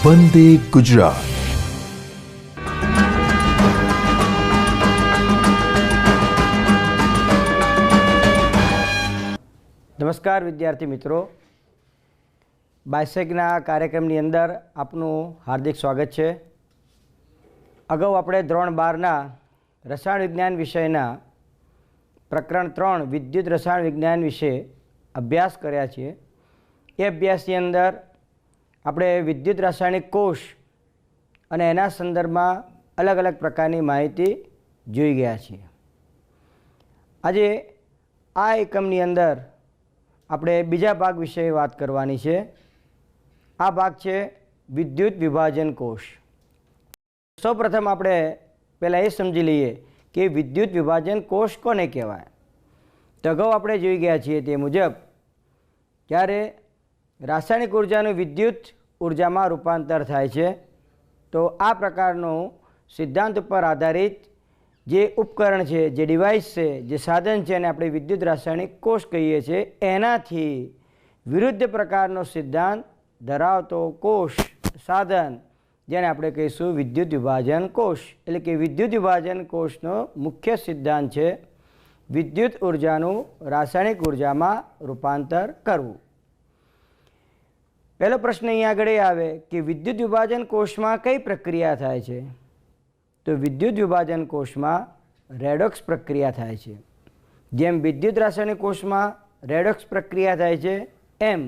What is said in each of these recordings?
વંદે ગુજરાત। નમસ્કાર વિદ્યાર્થી મિત્રો, બાયસેગના કાર્યક્રમની અંદર આપનું હાર્દિક સ્વાગત છે। અગાઉ આપણે ધોરણ 12ના રસાયણ વિજ્ઞાન વિષયના પ્રકરણ 3 વિદ્યુત રસાયણ વિજ્ઞાન વિશે અભ્યાસ કર્યા છીએ। એ અભ્યાસની અંદર આપણે વિદ્યુત રાસાયણિક કોષ અને એના સંદર્ભમાં અલગ અલગ પ્રકારની માહિતી જોઈ ગયા છીએ। આજે આ એકમની અંદર આપણે બીજા ભાગ વિશે વાત કરવાની છે। આ ભાગ છે વિદ્યુત વિભાજન કોષ। સૌપ્રથમ આપણે પહેલાં એ સમજી લઈએ કે વિદ્યુત વિભાજન કોષ કોને કહેવાય। તો અગાઉ આપણે જોઈ ગયા છીએ તે મુજબ જ્યારે રાસાયણિક ઉર્જાનું વિદ્યુત ઉર્જામાં રૂપાંતર થાય છે તો આ પ્રકારનું સિદ્ધાંત ઉપર આધારિત જે ઉપકરણ છે, જે ડિવાઇસ છે, જે સાધન છે એને આપણે વિદ્યુત રાસાયણિક કોષ કહીએ છીએ। એનાથી વિરુદ્ધ પ્રકારનો સિદ્ધાંત ધરાવતો કોષ, સાધન, જેને આપણે કહીશું વિદ્યુત વિભાજન કોષ। એટલે કે વિદ્યુત વિભાજન કોષનો મુખ્ય સિદ્ધાંત છે વિદ્યુત ઉર્જાનું રાસાયણિક ઉર્જામાં રૂપાંતર કરવું। પહેલો પ્રશ્ન અહીંયા આગળ એ આવે કે વિદ્યુત વિભાજન કોષમાં કઈ પ્રક્રિયા થાય છે? તો વિદ્યુત વિભાજન કોષમાં રેડોક્સ પ્રક્રિયા થાય છે। જેમ વિદ્યુત રાસાયણિક કોષમાં રેડોક્સ પ્રક્રિયા થાય છે એમ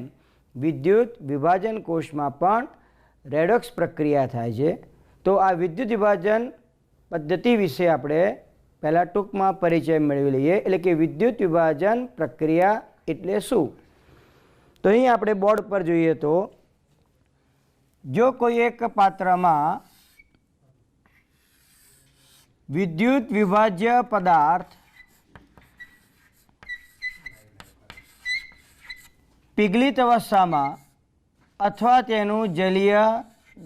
વિદ્યુત વિભાજન કોષમાં પણ રેડોક્સ પ્રક્રિયા થાય છે। તો આ વિદ્યુત વિભાજન પદ્ધતિ વિશે આપણે પહેલાં ટૂંકમાં પરિચય મેળવી લઈએ। એટલે કે વિદ્યુત વિભાજન પ્રક્રિયા એટલે શું? તો અહીં આપણે બોર્ડ પર જોઈએ તો જો કોઈ એક પાત્રમાં વિદ્યુત વિભાજ્ય પદાર્થ પીગલિત અવસ્થામાં અથવા તેનું જલીય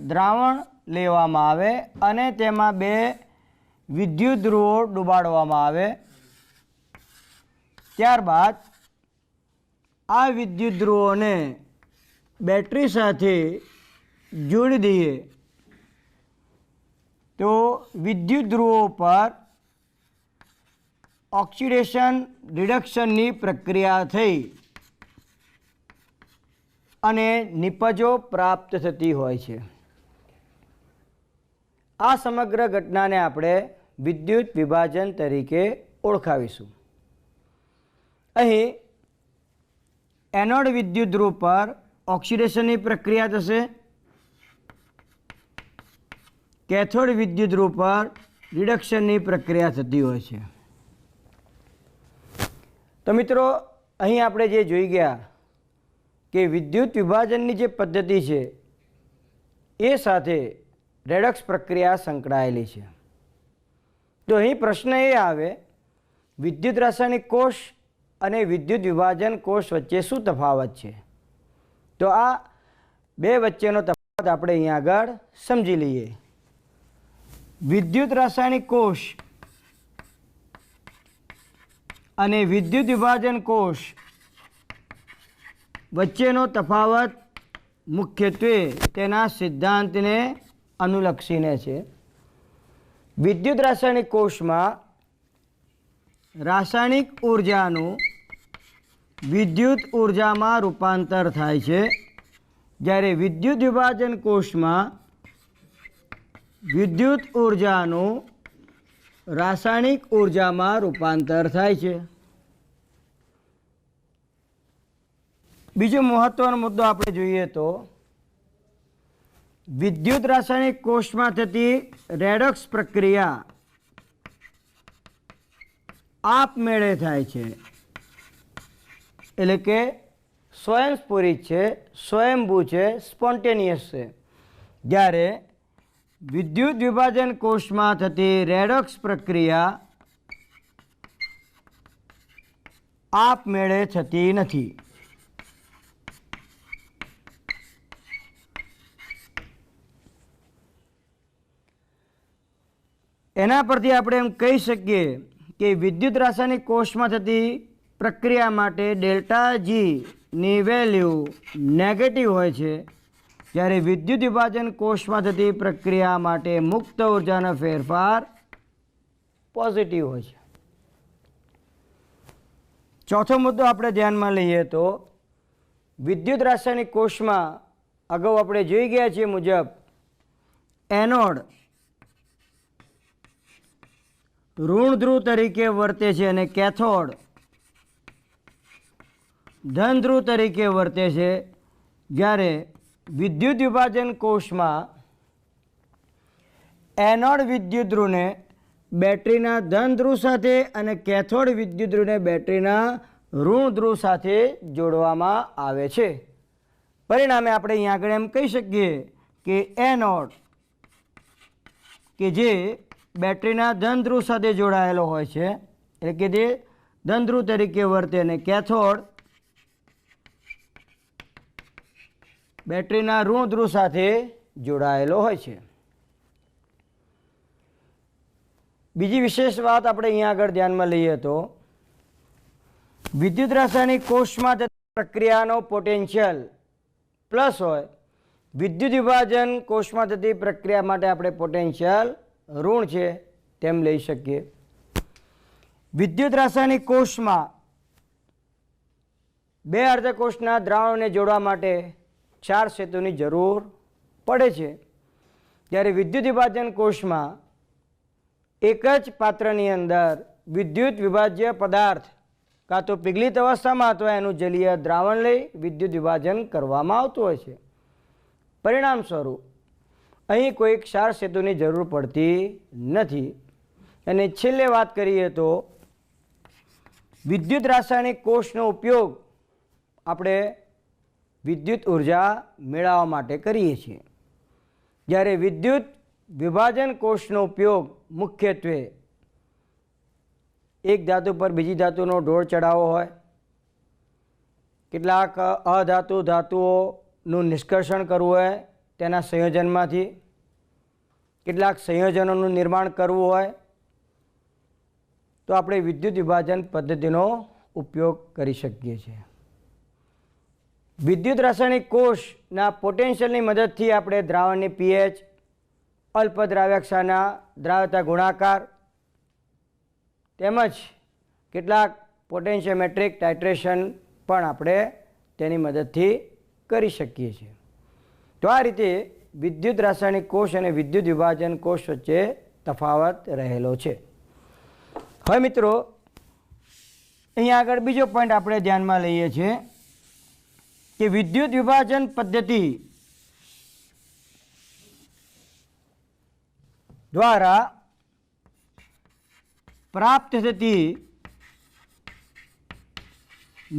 દ્રાવણ લેવામાં આવે અને તેમાં બે વિદ્યુત ધ્રુવો ડુબાડવામાં આવે, ત્યારબાદ આ વિદ્યુત ધ્રુવોને બેટરી સાથે જોડી દઈએ તો વિદ્યુત ધ્રુવો પર ઓક્સિડેશન રિડક્શનની પ્રક્રિયા થઈ અને નિપજો પ્રાપ્ત થતી હોય છે। આ સમગ્ર ઘટનાને આપણે વિદ્યુત વિભાજન તરીકે ઓળખાવીશું। અહીં એનોડ વિદ્યુત ધ્રુવ પર ઓક્સિડેશનની પ્રક્રિયા થશે, કેથોડ વિદ્યુત ધ્રુવ પર રિડક્શનની પ્રક્રિયા થતી હોય છે। તો મિત્રો અહીં આપણે જે જોઈ ગયા કે વિદ્યુત વિભાજનની જે પદ્ધતિ છે એ સાથે રેડોક્સ પ્રક્રિયા સંકળાયેલી છે। તો અહીં પ્રશ્ન એ આવે વિદ્યુત રાસાયણિક કોષ અને વિદ્યુત વિભાજન કોષ વચ્ચે શું તફાવત છે? તો આ બે વચ્ચેનો તફાવત આપણે અહીં આગળ સમજી લઈએ। વિદ્યુત રાસાયણિક કોષ અને વિદ્યુત વિભાજન કોષ વચ્ચેનો તફાવત મુખ્યત્વે તેના સિદ્ધાંતને અનુલક્ષીને છે। વિદ્યુત રાસાયણિક કોષમાં રાસાયણિક ઉર્જાનું વિદ્યુત ઉર્જામાં રૂપાંતર થાય છે, જ્યારે વિદ્યુત વિભાજન કોષમાં વિદ્યુત ઉર્જાનું રાસાયણિક ઉર્જામાં રૂપાંતર થાય છે। બીજો મહત્વનો મુદ્દો આપણે જોઈએ તો વિદ્યુત રાસાયણિક કોષમાં થતી રેડોક્સ પ્રક્રિયા આપમેળે થાય છે, એટલે કે સ્વયંસ્ફુરિત છે, સ્વયંભૂ છે, સ્પોન્ટેનિયસ છે। જ્યારે વિદ્યુત વિભાજન કોષમાં થતી રેડોક્સ પ્રક્રિયા આપમેળે થતી નથી। એના પરથી આપણે એમ કહી શકીએ કે વિદ્યુત રાસાયણિક કોષમાં થતી પ્રક્રિયા માટે ડેલ્ટા જીની વેલ્યુ નેગેટિવ હોય છે જ્યારે વિદ્યુત વિભાજન કોષમાં થતી પ્રક્રિયા માટે મુક્ત ઉર્જાનો ફેરફાર પોઝિટિવ હોય છે. ચોથો મુદ્દો આપણે ધ્યાનમાં લઈએ તો વિદ્યુત રાસાયણિક કોષમાં અગાઉ આપણે જોઈ ગયા છીએ મુજબ એનોડ ઋણ ધ્રુવ તરીકે વર્તે છે અને કેથોડ ધન ધ્રુવ તરીકે વર્તે છે. જ્યારે વિદ્યુત વિભાજન કોષમાં એનોડ વિદ્યુત ધ્રુવને બેટરીના ધન ધ્રુવ સાથે અને કેથોડ વિદ્યુત ધ્રુવને બેટરીના ઋણ ધ્રુવ સાથે જોડવામાં આવે છે. પરિણામે આપણે અહીંયા આગળ એમ કહી શકીએ કે એનોડ કે જે બેટરીના ધન ધ્રુવ સાથે જોડાયેલો હોય છે એટલે કે તે ધન ધ્રુવ તરીકે વર્તે અને કેથોડ બેટરીના ઋણ ધ્રુવ સાથે જોડાયેલો હોય છે. બીજી વિશેષ વાત આપણે અહીંયા આગળ ધ્યાનમાં લઈએ તો વિદ્યુત રાસાયણિક કોષમાં થતી પ્રક્રિયાનો પોટેન્શિયલ પ્લસ હોય, વિદ્યુત વિભાજન કોષમાં થતી પ્રક્રિયા માટે આપણે પોટેન્શિયલ ઋણ છે તેમ લઈ શકીએ. વિદ્યુત રાસાયણિક કોષમાં બે અર્ધકોષના દ્રાવણોને જોડવા માટે 4 સેતુની જરૂર પડે છે. જ્યારે વિદ્યુત વિભાજન કોષમાં એક જ પાત્રની અંદર વિદ્યુત વિભાજ્ય પદાર્થ કાં તો પીગલિત અવસ્થામાં અથવા એનું જલીય દ્રાવણ લઈ વિદ્યુત વિભાજન કરવામાં આવતું હોય છે. પરિણામ સ્વરૂપ અહીં કોઈ ક્ષાર સેતુની જરૂર પડતી નથી. અને છેલ્લે વાત કરીએ તો વિદ્યુત રાસાયણિક કોષનો ઉપયોગ આપણે વિદ્યુત ઉર્જા મેળવવા માટે કરીએ છીએ. જ્યારે વિદ્યુત વિભાજન કોષનો ઉપયોગ મુખ્યત્વે એક ધાતુ પર બીજી ધાતુનો ઢોળ ચડાવવો હોય, કેટલાક અધાતુ ધાતુઓનું નિષ્કર્ષણ કરવું હોય તેના સંયોજનમાંથી, કેટલાક સંયોજનોનું નિર્માણ કરવું હોય તો આપણે વિદ્યુત વિભાજન પદ્ધતિનો ઉપયોગ કરી શકીએ છીએ. વિદ્યુત રાસાયણિક કોષના પોટેન્શિયલની મદદથી આપણે દ્રાવણની પીએચ, અલ્પ દ્રાવ્યક્ષાના દ્રાવ્યતા ગુણાકાર તેમજ કેટલાક પોટેન્શિયોમેટ્રિક ટાઇટ્રેશન પણ આપણે તેની મદદથી કરી શકીએ છીએ. તો આ રીતે વિદ્યુત રાસાયણિક કોષ અને વિદ્યુત વિભાજન કોષ વચ્ચે તફાવત રહેલો છે. હવે મિત્રો અહીંયા આગળ બીજો પોઈન્ટ આપણે ધ્યાનમાં લઈએ છીએ કે વિદ્યુત વિભાજન પદ્ધતિ દ્વારા પ્રાપ્ત થતી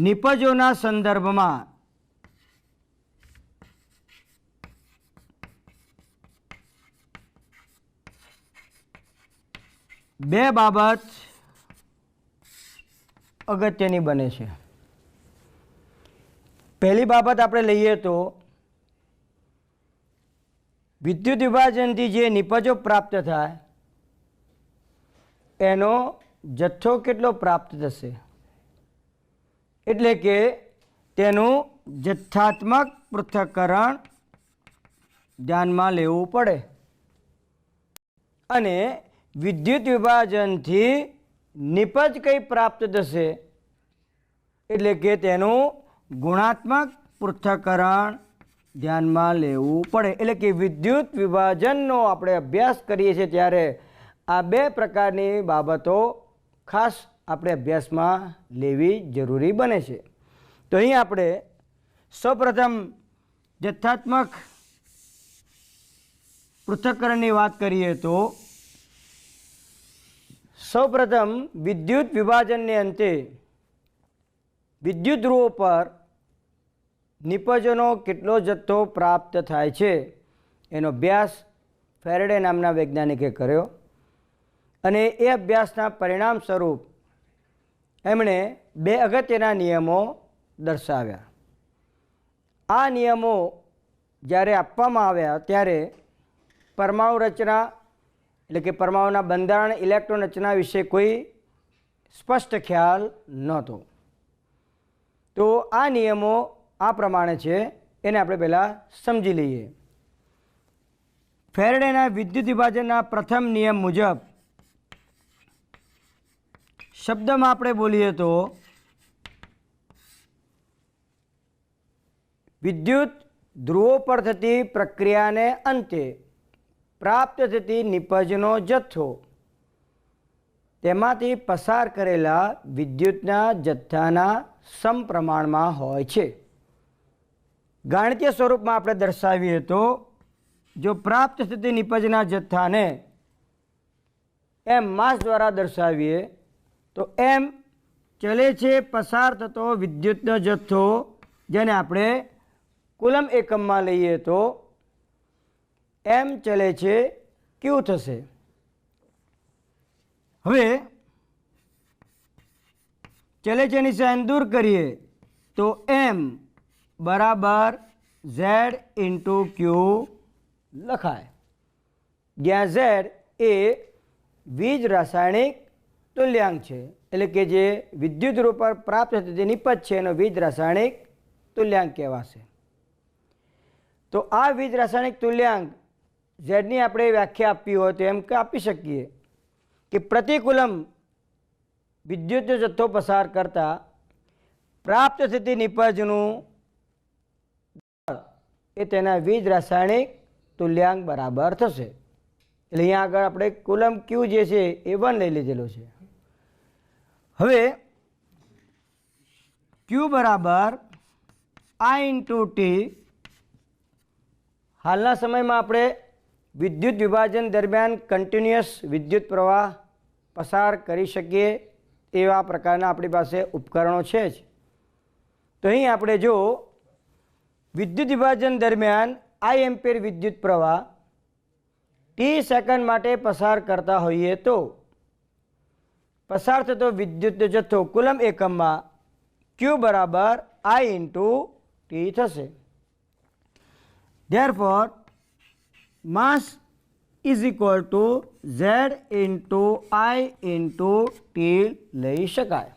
નિપજોના સંદર્ભમાં બે બાબત અગત્યની બને છે. પહેલી બાબત આપણે લઈએ તો વિદ્યુત વિભાજનથી જે નિપજો પ્રાપ્ત થાય એનો જથ્થો કેટલો પ્રાપ્ત થશે, એટલે કે તેનું જથ્થાત્મક પૃથ્થકરણ ધ્યાનમાં લેવું પડે. અને વિદ્યુત વિભાજનથી નિપજ કઈ પ્રાપ્ત થશે એટલે કે તેનું ગુણાત્મક પૃથ્થકરણ ધ્યાનમાં લેવું પડે. એટલે કે વિદ્યુત વિભાજનનો આપણે અભ્યાસ કરીએ છીએ ત્યારે આ બે પ્રકારની બાબતો ખાસ આપણે અભ્યાસમાં લેવી જરૂરી બને છે. તો અહીં આપણે સૌપ્રથમ જથ્થાત્મક પૃથ્થકરણની વાત કરીએ તો સૌપ્રથમ વિદ્યુત વિભાજનને અંતે વિદ્યુત ધ્રુવો પર નિપજોનો કેટલો જથ્થો પ્રાપ્ત થાય છે એનો અભ્યાસ ફેરેડે નામના વૈજ્ઞાનિકે કર્યો. અને એ અભ્યાસના પરિણામ સ્વરૂપ એમણે બે અગત્યના નિયમો દર્શાવ્યા. આ નિયમો જ્યારે આપવામાં આવ્યા ત્યારે પરમાણુ રચના એટલે કે પરમાણુના બંધારણ, ઇલેક્ટ્રોન રચના વિશે કોઈ સ્પષ્ટ ખ્યાલ નહોતો. તો આ નિયમો આ પ્રમાણે છે એને આપણે પહેલાં સમજી લઈએ. ફેરેડેના વિદ્યુત વિભાજનના પ્રથમ નિયમ મુજબ શબ્દમાં આપણે બોલીએ તો વિદ્યુત ધ્રુવો પર થતી પ્રક્રિયાને અંતે પ્રાપ્ત થતી નિપજનો જથ્થો તેમાંથી પસાર કરેલા વિદ્યુતના જથ્થાના સમપ્રમાણમાં હોય છે. ગાણિતીય સ્વરૂપમાં આપણે દર્શાવીએ તો જો પ્રાપ્ત થતી નિપજના જથ્થાને એમ માસ દ્વારા દર્શાવીએ તો એમ ચલે છે પસાર થતો વિદ્યુતનો જથ્થો, જેને આપણે કુલમ એકમમાં લઈએ તો એમ ચલે છે ક્યુ થશે. હવે ચલે છે ની સાઇન દૂર કરીએ તો એમ બરાબર ઝેડ ઇન્ટુ ક્યુ લખાય, જ્યાં ઝેડ એ વીજ રાસાયણિક તુલ્યાંક છે, એટલે કે જે વિદ્યુત રૂપ પર પ્રાપ્ત થતી નિપજ છે એનો વીજ રાસાયણિક તુલ્યાંક કહેવાશે. તો આ વીજ રાસાયણિક તુલ્યાંક ઝેડની આપણે વ્યાખ્યા આપવી હોય તો એમ આપી શકીએ કે પ્રતિકૂલમ વિદ્યુતનો જથ્થો પસાર કરતા પ્રાપ્ત થતી નિપજનું એ તેના વીજ રાસાયણિક તુલ્યાંક બરાબર થશે. એટલે અહીંયા આગળ આપણે કુલમ ક્યુ જે છે એ 1 લઈ લીધેલો છે. હવે ક્યુ બરાબર I ઇન્ટુ ટી. હાલના સમયમાં આપણે વિદ્યુત વિભાજન દરમિયાન કન્ટિન્યુઅસ વિદ્યુત પ્રવાહ પસાર કરી શકીએ એવા પ્રકારના આપણી પાસે ઉપકરણો છે જ. તો અહીં આપણે જો વિદ્યુત વિભાજન દરમિયાન I એમ્પિયર વિદ્યુત પ્રવાહ ટી સેકન્ડ માટે પસાર કરતા હોઈએ તો પસાર થતો વિદ્યુતનો જથ્થો કુલમ એકમમાં ક્યુ બરાબર I ઇન્ટુ ટી થશે. Therefore, mass is equal to Z into I into T લઈ શકાય.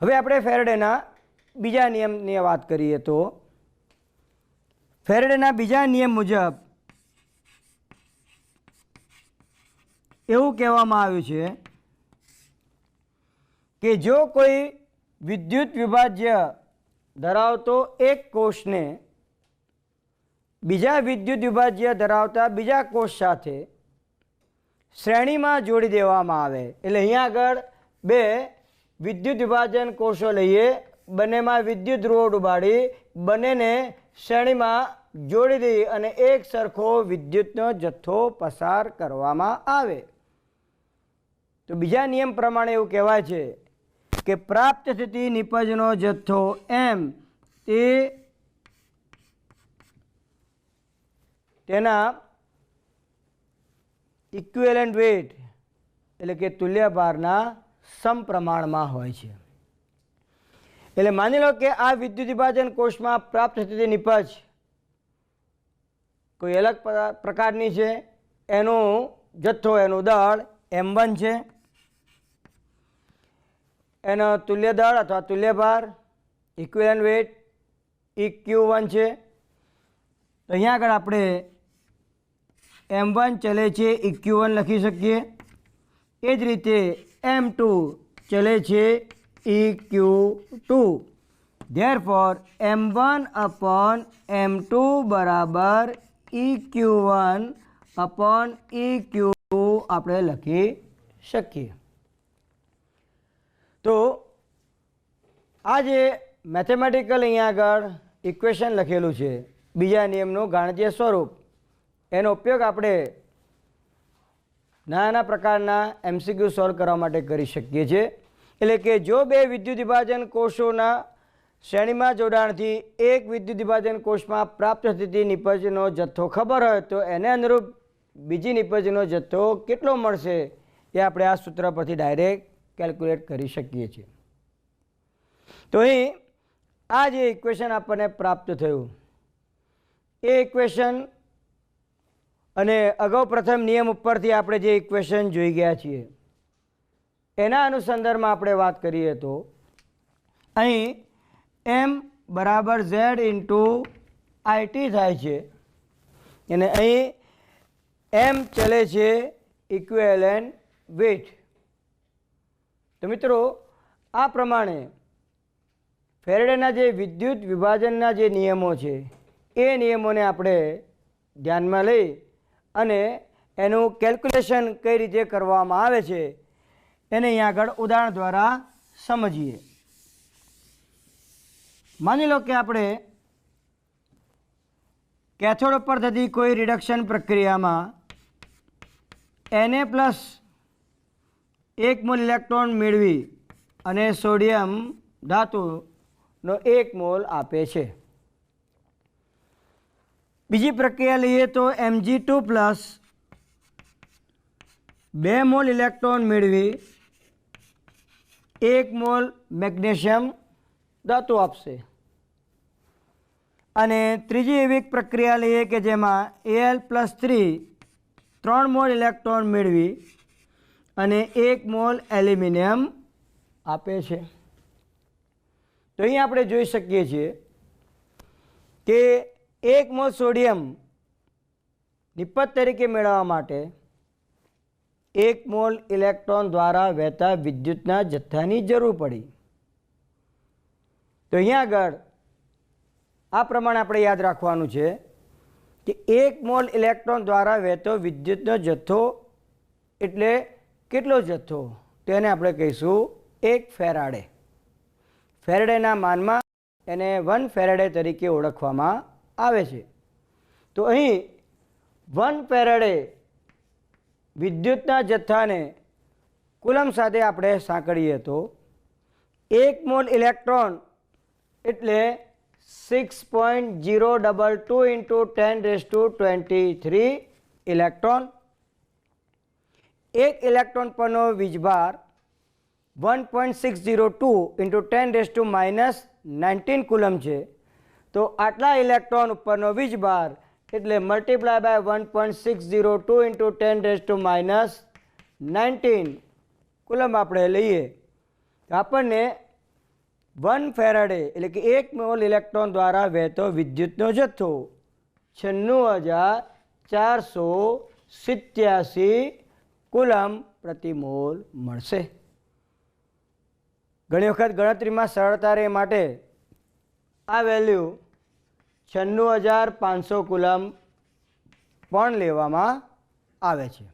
હવે આપણે ફેરેડેના બીજા નિયમની વાત કરીએ તો ફેરેડેના બીજા નિયમ મુજબ એવું કહેવામાં આવ્યું છે કે જો કોઈ વિદ્યુત વિભાજ્ય ધરાવતો એક કોષને બીજા વિદ્યુત વિભાજ્ય ધરાવતા બીજા કોષ સાથે શ્રેણીમાં જોડી દેવામાં આવે, એટલે અહીંયા આગળ બે વિદ્યુત વિભાજન કોષો લઈએ, બંનેમાં વિદ્યુત ધ્રુવો ડુબાડી બંનેને શ્રેણીમાં જોડી દઈ અને એક સરખો વિદ્યુતનો જથ્થો પસાર કરવામાં આવે તો બીજા નિયમ પ્રમાણે એવું કહેવાય છે કે પ્રાપ્ત થતી નિપજનો જથ્થો એમ તે તેના ઇક્વિવેલન્ટ વેટ એટલે કે તુલ્ય ભારના સમપ્રમાણમાં હોય છે. એટલે માની લો કે આ વિદ્યુત વિભાજન કોષમાં પ્રાપ્ત થતી નિપજ કોઈ અલગ પ્રકારની છે, એનું જથ્થો એનું દળ M1 છે, એનો તુલ્ય દળ અથવા તુલ્ય ભાર ઇક્વિવેલન્ટ વેટ EQ1 છે. તો અહીંયા આગળ આપણે M1 ચલે છે EQ1 લખી શકીએ. એ જ રીતે M2 ચલે છે EQ2. Therefore M1 upon M2 બરાબર EQ1 upon EQ2 આપણે લખી શકીએ. તો આ જે મેથેમેટિકલ અહીંયા આગળ ઇક્વેશન લખેલું છે બીજા નિયમનું ગાણિતીય સ્વરૂપ, એનો ઉપયોગ આપણે નાના પ્રકારના MCQ સોલ્વ કરવા માટે કરી શકીએ છીએ. એટલે કે જો બે વિદ્યુત વિભાજન કોષોના શ્રેણીમાં જોડાણથી એક વિદ્યુત વિભાજન કોષમાં પ્રાપ્ત થતી નિપજનો જથ્થો ખબર હોય તો એને અનુરૂપ બીજી નિપજનો જથ્થો કેટલો મળશે એ આપણે આ સૂત્ર પરથી ડાયરેક્ટ કેલ્ક્યુલેટ કરી શકીએ છીએ. તો અહીં આ જે ઇક્વેશન આપણને પ્રાપ્ત થયું એ ઇક્વેશન અને અગાઉ પ્રથમ નિયમ ઉપરથી આપણે જે ઇક્વેશન જોઈ ગયા છીએ એના અનુસંધાનમાં આપણે વાત કરીએ તો અહીં M બરાબર ઝેડ ઇન્ટુ આઈટી થાય છે અને અહીં એમ ચલે છે ઇક્વિવેલન્ટ વેટ. તો મિત્રો આ પ્રમાણે ફેરેડેના જે વિદ્યુત વિભાજનના જે નિયમો છે એ નિયમોને આપણે ધ્યાનમાં લઈ અને એનું કેલ્ક્યુલેશન કઈ રીતે કરવામાં આવે છે એને અહીં આગળ ઉદાહરણ દ્વારા સમજીએ. માની લો કે આપણે કેથોડ ઉપર થતી કોઈ રિડક્શન પ્રક્રિયામાં Na+ 1 મોલ ઇલેક્ટ્રોન મેળવી અને સોડિયમ ધાતુનો 1 મોલ આપે છે. બીજી પ્રક્રિયા લઈએ તો Mg2+ 2 મોલ ઇલેક્ટ્રોન મેળવી 1 મોલ મેગ્નેશિયમ ધાતુ આપશે. અને ત્રીજી એવી પ્રક્રિયા લઈએ કે જેમાં Al+3 3 મોલ ઇલેક્ટ્રોન મેળવી અને 1 મોલ એલ્યુમિનિયમ આપે છે. તો અહીં આપણે જોઈ શકીએ છીએ કે 1 મોલ સોડિયમ નિપજ તરીકે મેળવવા માટે 1 મોલ ઇલેક્ટ્રોન દ્વારા વહેતા વિદ્યુતના જથ્થાની જરૂર પડી. તો અહીંયા આગળ આ પ્રમાણે આપણે યાદ રાખવાનું છે કે 1 મોલ ઇલેક્ટ્રોન દ્વારા વહેતો વિદ્યુતનો જથ્થો એટલે કેટલો જથ્થો? તો એને આપણે કહીશું 1 ફેરાડે. ફેરાડેના માનમાં એને 1 ફેરાડે તરીકે ઓળખવામાં આવે છે. તો અહીં 1 ફેરાડે વિદ્યુતના જથ્થાને કુલમ સાથે આપણે સાંકળીએ તો 1 મોલ ઇલેક્ટ્રોન એટલે 6.022 × 10⁻23 ઇલેક્ટ્રોન. 1 ઇલેક્ટ્રોન પરનો વીજભાર 1.602 × 10⁻19 કુલમ છે. તો આટલા ઇલેક્ટ્રોન ઉપરનો વીજભાર એટલે મલ્ટીપ્લાય બાય 1.602 × 10⁻19 કુલમ આપણે લઈએ તો આપણને 1 ફેરાડે એટલે કે 1 મોલ ઇલેક્ટ્રોન દ્વારા વહેતો વિદ્યુતનો જથ્થો 96,487 કુલમ પ્રતિ મોલ મળશે. ઘણી વખત ગણતરીમાં સરળતા રહે માટે આ વેલ્યુ 96,500 કુલમ પણ લેવામાં આવે છે.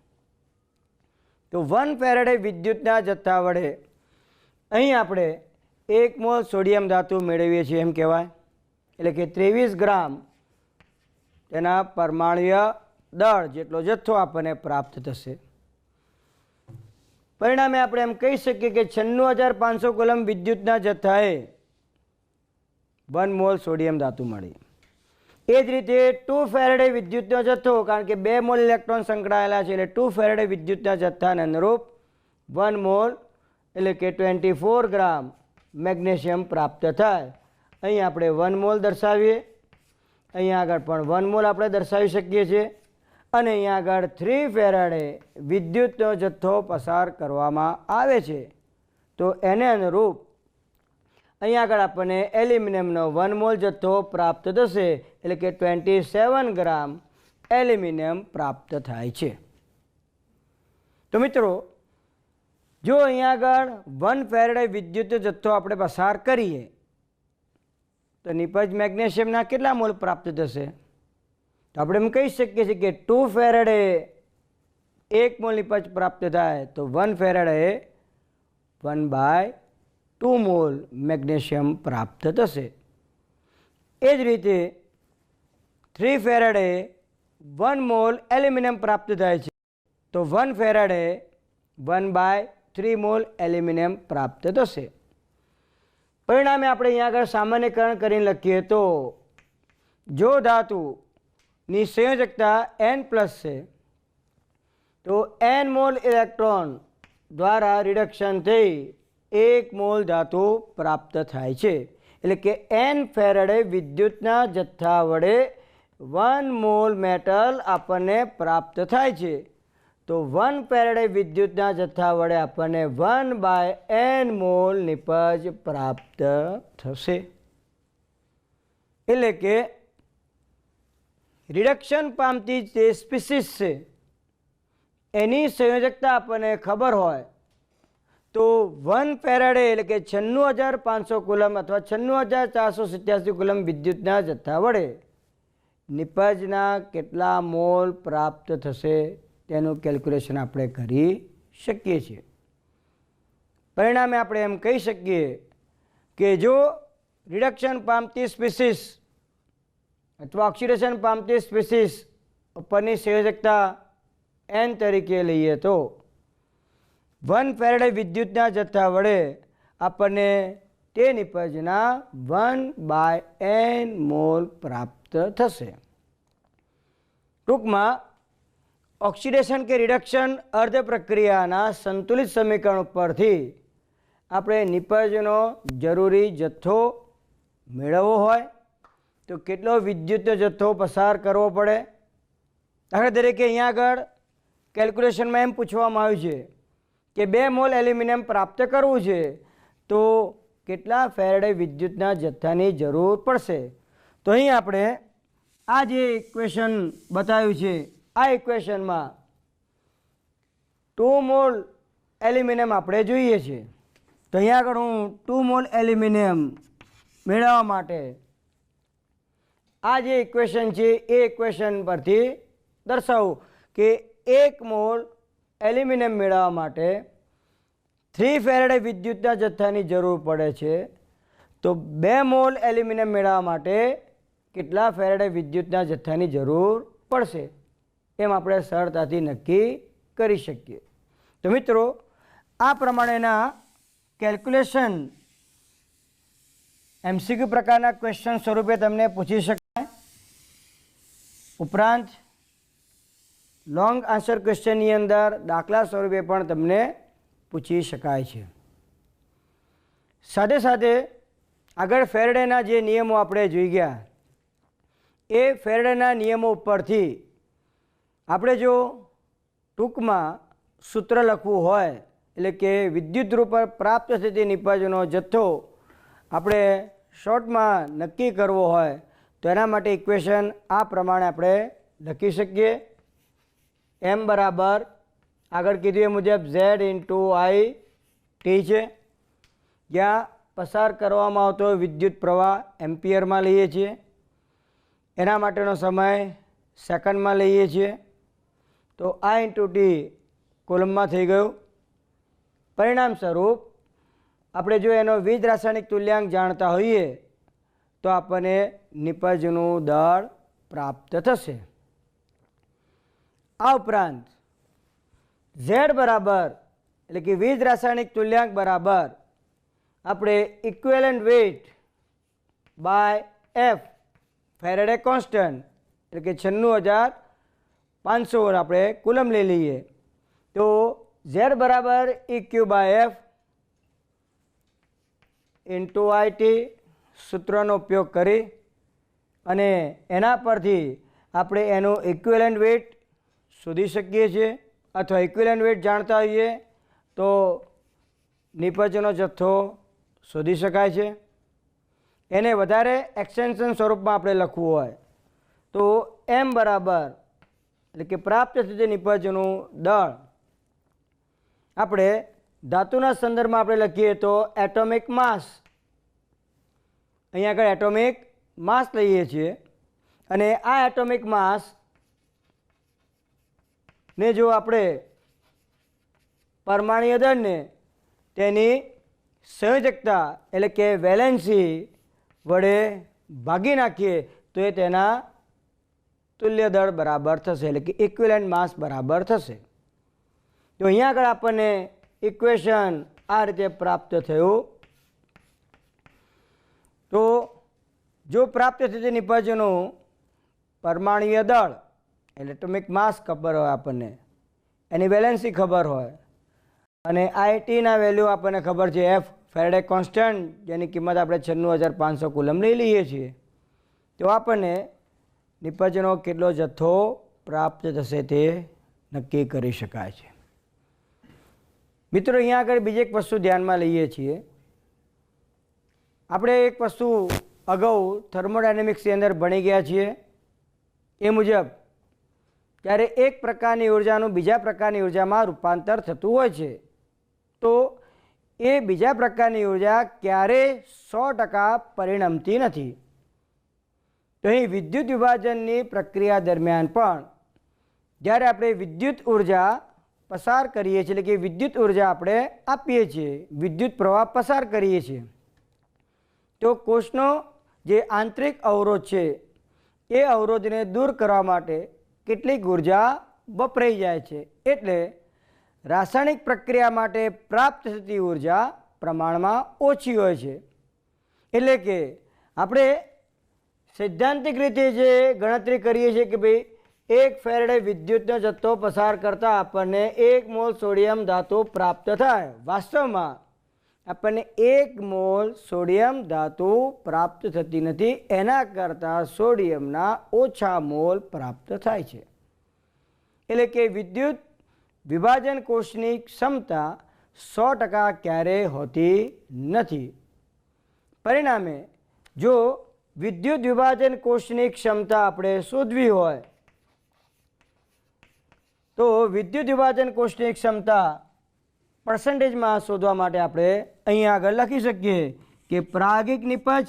તો 1 ફેરાડે વિદ્યુતના જથ્થા વડે અહીં આપણે 1 મોલ સોડિયમ ધાતુ મેળવીએ છીએ એમ કહેવાય. એટલે કે 23 ગ્રામ તેના પરમાણુય દળ જેટલો જથ્થો આપણને પ્રાપ્ત થશે. પરિણામે આપણે એમ કહી શકીએ કે 96,500 કુલમ વિદ્યુતના જથ્થાએ 1 મોલ સોડિયમ ધાતુ મળી. એ જ રીતે 2 ફેરાડે વિદ્યુતનો જથ્થો, કારણ કે 2 મોલ ઇલેક્ટ્રોન સંકળાયેલા છે એટલે 2 ફેરાડે વિદ્યુતના જથ્થાને અનુરૂપ 1 મોલ એટલે કે 24 ગ્રામ મેગ્નેશિયમ પ્રાપ્ત થાય. અહીં આપણે 1 મોલ દર્શાવીએ, અહીંયા આગળ પણ 1 મોલ આપણે દર્શાવી શકીએ છીએ અને અહીંયા આગળ 3 ફેરાડે વિદ્યુતનો જથ્થો પસાર કરવામાં આવે છે. તો એને અનુરૂપ અહીંયા આગળ આપણને એલ્યુમિનિયમનો 1 મોલ જથ્થો પ્રાપ્ત થશે એટલે કે 27 ગ્રામ એલ્યુમિનિયમ પ્રાપ્ત થાય છે. તો મિત્રો જો અહીંયા આગળ 1 ફેરાડે વિદ્યુત જથ્થો આપણે પસાર કરીએ તો નિપજ મેગ્નેશિયમના કેટલા મોલ પ્રાપ્ત થશે? તો આપણે એમ કહી શકીએ છીએ કે 2 ફેરાડે 1 મોલ નિપજ પ્રાપ્ત થાય તો 1 ફેરાડે 1/2 મોલ મેગ્નેશિયમ પ્રાપ્ત થશે. એ જ રીતે 3 ફેરાડે 1 મોલ એલ્યુમિનિયમ પ્રાપ્ત થાય છે તો 1 ફેરાડે 1/3 મોલ એલ્યુમિનિયમ પ્રાપ્ત થશે. પરિણામે આપણે અહીંયા આગળ સામાન્યકરણ કરીને લખીએ તો જો ધાતુની સંયોજકતા N+ છે તો N મોલ ઇલેક્ટ્રોન દ્વારા રિડક્શન થઈ 1 મોલ ધાતુ પ્રાપ્ત થાય છે. એટલે કે N ફેરાડે વિદ્યુતના જથ્થા વડે 1 મોલ મેટલ આપણને પ્રાપ્ત થાય છે. તો 1 ફેરાડે વિદ્યુતના જથ્થા વડે આપણને 1/N મોલ નિપજ પ્રાપ્ત થશે. એટલે કે રિડક્શન પામતી જે સ્પીસીસ છે એની સંયોજકતા આપણને ખબર હોય તો 1 ફેરાડે એટલે કે 96,500 કુલમ અથવા 96,487 કુલમ વિદ્યુતના જથ્થા વડે નિપજના કેટલા મોલ પ્રાપ્ત થશે તેનું કેલ્ક્યુલેશન આપણે કરી શકીએ છીએ. પરિણામે આપણે એમ કહી શકીએ કે જો રિડક્શન પામતી સ્પીસીસ અથવા ઓક્સિડેશન પામતી સ્પીસીસ ઉપરની સંયોજકતા n તરીકે લઈએ તો 1 ફેરાડે વિદ્યુતના જથ્થા વડે આપણને તે નિપજના 1/n મોલ પ્રાપ્ત થશે. ટૂંકમાં ઓક્સિડેશન કે રિડક્શન અર્ધ પ્રક્રિયાના સંતુલિત સમીકરણ પરથી આપણે નિપજનો જરૂરી જથ્થો મેળવવો હોય તો કેટલો વિદ્યુતનો જથ્થો પસાર કરવો પડે. દાખલા તરીકે અહીંયા આગળ કેલ્ક્યુલેશનમાં એમ પૂછવામાં આવ્યું છે કે 2 મોલ એલ્યુમિનિયમ પ્રાપ્ત કરવું છે તો કેટલા ફેરાડે વિદ્યુતના જથ્થાની જરૂર પડશે. તો અહીં આપણે આ જે ઇક્વેશન બતાવ્યું છે આ ઇક્વેશનમાં 2 મોલ એલ્યુમિનિયમ આપણે જોઈએ છે. તો અહીંયા આગળ હું 2 મોલ એલ્યુમિનિયમ મેળવવા માટે આ જે ઇક્વેશન છે એ ઇક્વેશન પરથી દર્શાવું કે 1 મોલ એલ્યુમિનિયમ મેળવવા માટે 3 ફેરાડે વિદ્યુતના જથ્થાની જરૂર પડે છે. તો 2 મોલ એલ્યુમિનિયમ મેળવવા માટે કેટલા ફેરાડે વિદ્યુતના જથ્થાની જરૂર પડશે એમ આપણે સરળતાથી નક્કી કરી શકીએ. તો મિત્રો આ પ્રમાણેના કેલ્ક્યુલેશન MCQ પ્રકારના ક્વેશ્ચન સ્વરૂપે તમને પૂછી શકાય. ઉપરાંત લોંગ આન્સર ક્વેશ્ચનની અંદર દાખલા સ્વરૂપે પણ તમને પૂછી શકાય છે. સાથે સાથે આગળ ફેરાડેના જે નિયમો આપણે જોઈ ગયા એ ફેરાડેના નિયમો ઉપરથી આપણે જો ટૂંકમાં સૂત્ર લખવું હોય એટલે કે વિદ્યુત રૂપ પ્રાપ્ત થતી નિપજનો જથ્થો આપણે શોર્ટમાં નક્કી કરવો હોય તો એના માટે ઇક્વેશન આ પ્રમાણે આપણે લખી શકીએ. m બરાબર આગળ કીધું એ મુજબ z × I છે, જ્યાં પસાર કરવામાં આવતો વિદ્યુત પ્રવાહ એમ્પિયરમાં લઈએ છીએ, એના માટેનો સમય સેકન્ડમાં લઈએ છીએ. તો I × t કોલમમાં થઈ ગયું. પરિણામ સ્વરૂપ આપણે જો એનો વીજ રાસાયણિક તુલ્યાંક જાણતા હોઈએ તો આપણને નિપજનું દળ પ્રાપ્ત થશે. આ ઉપરાંત z બરાબર એટલે કે વીજ રાસાયણિક તુલ્યાંક બરાબર આપણે equivalent weight by f Faraday constant એટલે કે 96,500 આપણે કુલમ લઈ લઈએ તો z બરાબર EQ/F × IT સૂત્રનો ઉપયોગ કરી અને એના પરથી આપણે એનું ઇક્વિવેલન્ટ વેઇટ શોધી શકીએ છીએ. અથવા ઇક્વિવેલન્ટ વેઇટ જાણતા હોઈએ તો નિપજનો જથ્થો શોધી શકાય છે. એને વધારે એક્સટેન્શન સ્વરૂપમાં આપણે લખવું હોય તો m બરાબર એટલે કે પ્રાપ્ત થતી નિપજનું દળ આપણે ધાતુના સંદર્ભમાં આપણે લખીએ તો એટોમિક માસ, અહીંયા આગળ એટોમિક માસ લઈએ છીએ અને આ એટોમિક માસ ને જો આપણે પરમાણુય દળને તેની સંયોજકતા એટલે કે વેલેન્સી વડે ભાગી નાખીએ તો એ તેના તુલ્ય દળ બરાબર થશે એટલે કે ઇક્વિવેલન્ટ માસ બરાબર થશે. તો અહીંયા આગળ આપણને ઇક્વેશન આ રીતે પ્રાપ્ત થયું. તો જો પ્રાપ્ત થતી નિપજનું પરમાણુય દળ એટલે એટોમિક માસ ખબર હોય આપણને, એની વેલેન્સી ખબર હોય અને આઈટીના વેલ્યુ આપણને ખબર છે f ફેરાડે કોન્સ્ટન્ટ જેની કિંમત આપણે 96,500 કુલમ લઈ લઈએ છીએ તો આપણને નિપજનો કેટલો જથ્થો પ્રાપ્ત થશે તે નક્કી કરી શકાય છે. મિત્રો અહીંયા આગળ બીજી એક વસ્તુ ધ્યાનમાં લઈએ છીએ. આપણે એક વસ્તુ અગાઉ થર્મોડાયનેમિક્સની અંદર ભણી ગયા છીએ એ મુજબ જ્યારે એક પ્રકારની ઉર્જાનું બીજા પ્રકારની ઉર્જામાં રૂપાંતર થતું હોય છે તો એ બીજા પ્રકારની ઉર્જા ક્યારેય 100% પરિણમતી નથી. તો અહીં વિદ્યુત વિભાજનની પ્રક્રિયા દરમિયાન પણ જ્યારે આપણે વિદ્યુત ઉર્જા પસાર કરીએ છીએ એટલે કે વિદ્યુત ઉર્જા આપણે આપીએ છીએ, વિદ્યુત પ્રવાહ પસાર કરીએ છીએ, તો કોષનો જે આંતરિક અવરોધ છે એ અવરોધને દૂર કરવા માટે કેટલીક ઉર્જા વપરાઈ જાય છે. એટલે રાસાયણિક પ્રક્રિયા માટે પ્રાપ્ત થતી ઉર્જા પ્રમાણમાં ઓછી હોય છે. એટલે કે આપણે સૈદ્ધાંતિક રીતે જે ગણતરી કરીએ છીએ કે ભાઈ 1 ફેરેડે વિદ્યુતનો જથ્થો પસાર કરતાં આપણને 1 મોલ સોડિયમ ધાતુ પ્રાપ્ત થાય. વાસ્તવમાં આપણને 1 મોલ સોડિયમ ધાતુ પ્રાપ્ત થતી નથી, એના કરતાં સોડિયમના ઓછા મોલ પ્રાપ્ત થાય છે. એટલે કે વિદ્યુત વિભાજન કોષની ક્ષમતા 100% ક્યારેય હોતી નથી. પરિણામે જો વિદ્યુત વિભાજન કોષની ક્ષમતા આપણે શોધવી હોય તો વિદ્યુત વિભાજન કોષની ક્ષમતા પર્સન્ટેજમાં શોધવા માટે આપણે અહીં આગળ લખી શકીએ કે પ્રાયોગિક નિપજ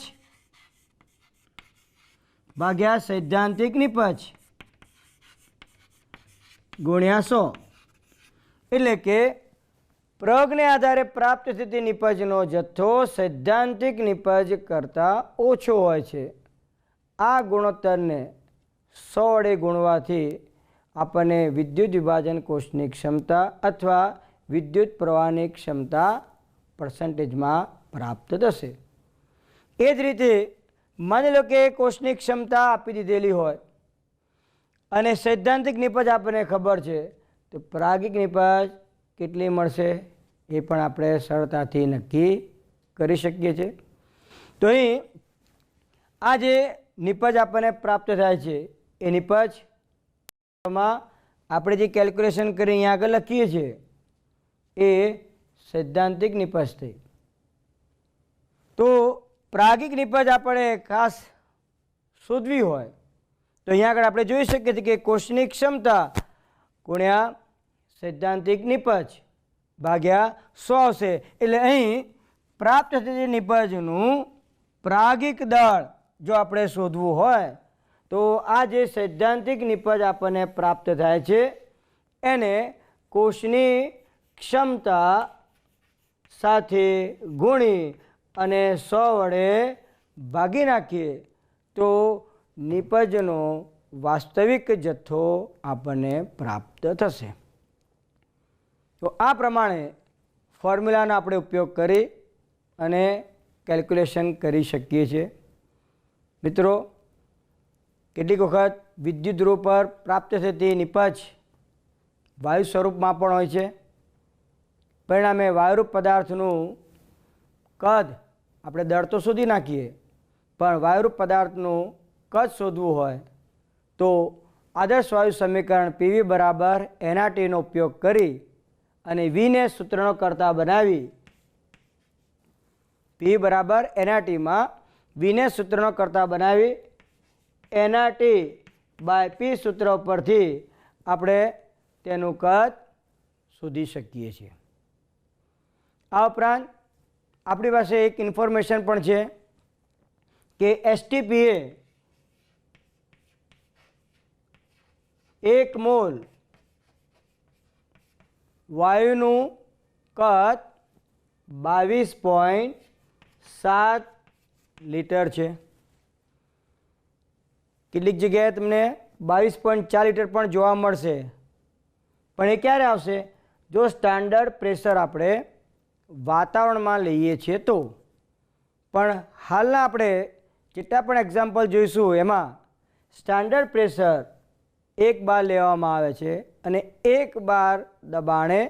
ભાગ્યા સૈદ્ધાંતિક નિપજ ગુણ્યા 100. એટલે કે પ્રયોગને આધારે પ્રાપ્ત થતી નિપજનો જથ્થો સૈદ્ધાંતિક નિપજ કરતાં ઓછો હોય છે. આ ગુણોત્તરને 100 વડે ગુણવાથી આપણને વિદ્યુત વિભાજન કોષની ક્ષમતા અથવા વિદ્યુત પ્રવાહની ક્ષમતા પર્સન્ટેજમાં પ્રાપ્ત થશે. એ જ રીતે માની લો કે કોષની ક્ષમતા આપી દીધેલી હોય અને સૈદ્ધાંતિક નિપજ આપણને ખબર છે, તો પ્રાયોગિક નિપજ કેટલી મળશે એ પણ આપણે સરળતાથી નક્કી કરી શકીએ છીએ. તો અહીં આ જે નિપજ આપણને પ્રાપ્ત થાય છે એ નિપજમાં આપણે જે કેલ્ક્યુલેશન કરી અહીંયા આગળ લખીએ છીએ એ સૈદ્ધાંતિક નિપજ થઈ. તો પ્રાયોગિક નિપજ આપણે ખાસ શોધવી હોય તો અહીંયા આગળ આપણે જોઈ શકીએ છીએ કે કોષની ક્ષમતા ગુણ્યા સૈદ્ધાંતિક નિપજ ભાગ્યા 100 આવશે. એટલે અહીં પ્રાપ્ત થતી નિપજનું પ્રાયોગિક દળ જો આપણે શોધવું હોય તો આ જે સૈદ્ધાંતિક નિપજ આપણને પ્રાપ્ત થાય છે એને કોષની ક્ષમતા સાથે ગુણી અને 100 વડે ભાગી નાખીએ તો નિપજનો વાસ્તવિક જથ્થો આપણને પ્રાપ્ત થશે. તો આ પ્રમાણે ફોર્મ્યુલાનો આપણે ઉપયોગ કરી અને કેલ્ક્યુલેશન કરી શકીએ છીએ. મિત્રો, કેટલીક વખત વિદ્યુત ધ્રુવ પર પ્રાપ્ત થતી નિપજ વાયુ સ્વરૂપમાં પણ હોય છે. પરિણામે વાયુરૂપ પદાર્થનું કદ આપણે દળ તો શોધી નાખીએ, પણ વાયુરૂપ પદાર્થનું કદ શોધવું હોય તો આદર્શ વાયુ સમીકરણ PV બરાબર NRTનો ઉપયોગ કરી અને વીને સૂત્રનો કરતા બનાવી P બરાબર NRTમાં વીને સૂત્રનો કરતા બનાવી NRT બાય P સૂત્ર પરથી આપણે તેનું કદ શોધી શકીએ છીએ. આ ઉપરાંત આપણી પાસે એક ઇન્ફોર્મેશન પણ છે કે STPA 1 મોલ વાયુનું કદ 22.7 લીટર છે. કેટલીક જગ્યાએ તમને 22.4 લીટર પણ જોવા મળશે, પણ એ ક્યારે આવશે? જો સ્ટાન્ડર્ડ પ્રેશર આપણે વાતાવરણમાં લઈએ છીએ તો. પણ હાલના આપણે જેટલા પણ એક્ઝામ્પલ જોઈશું એમાં સ્ટાન્ડર્ડ પ્રેશર 1 બાર લેવામાં આવે છે અને 1 બાર દબાણે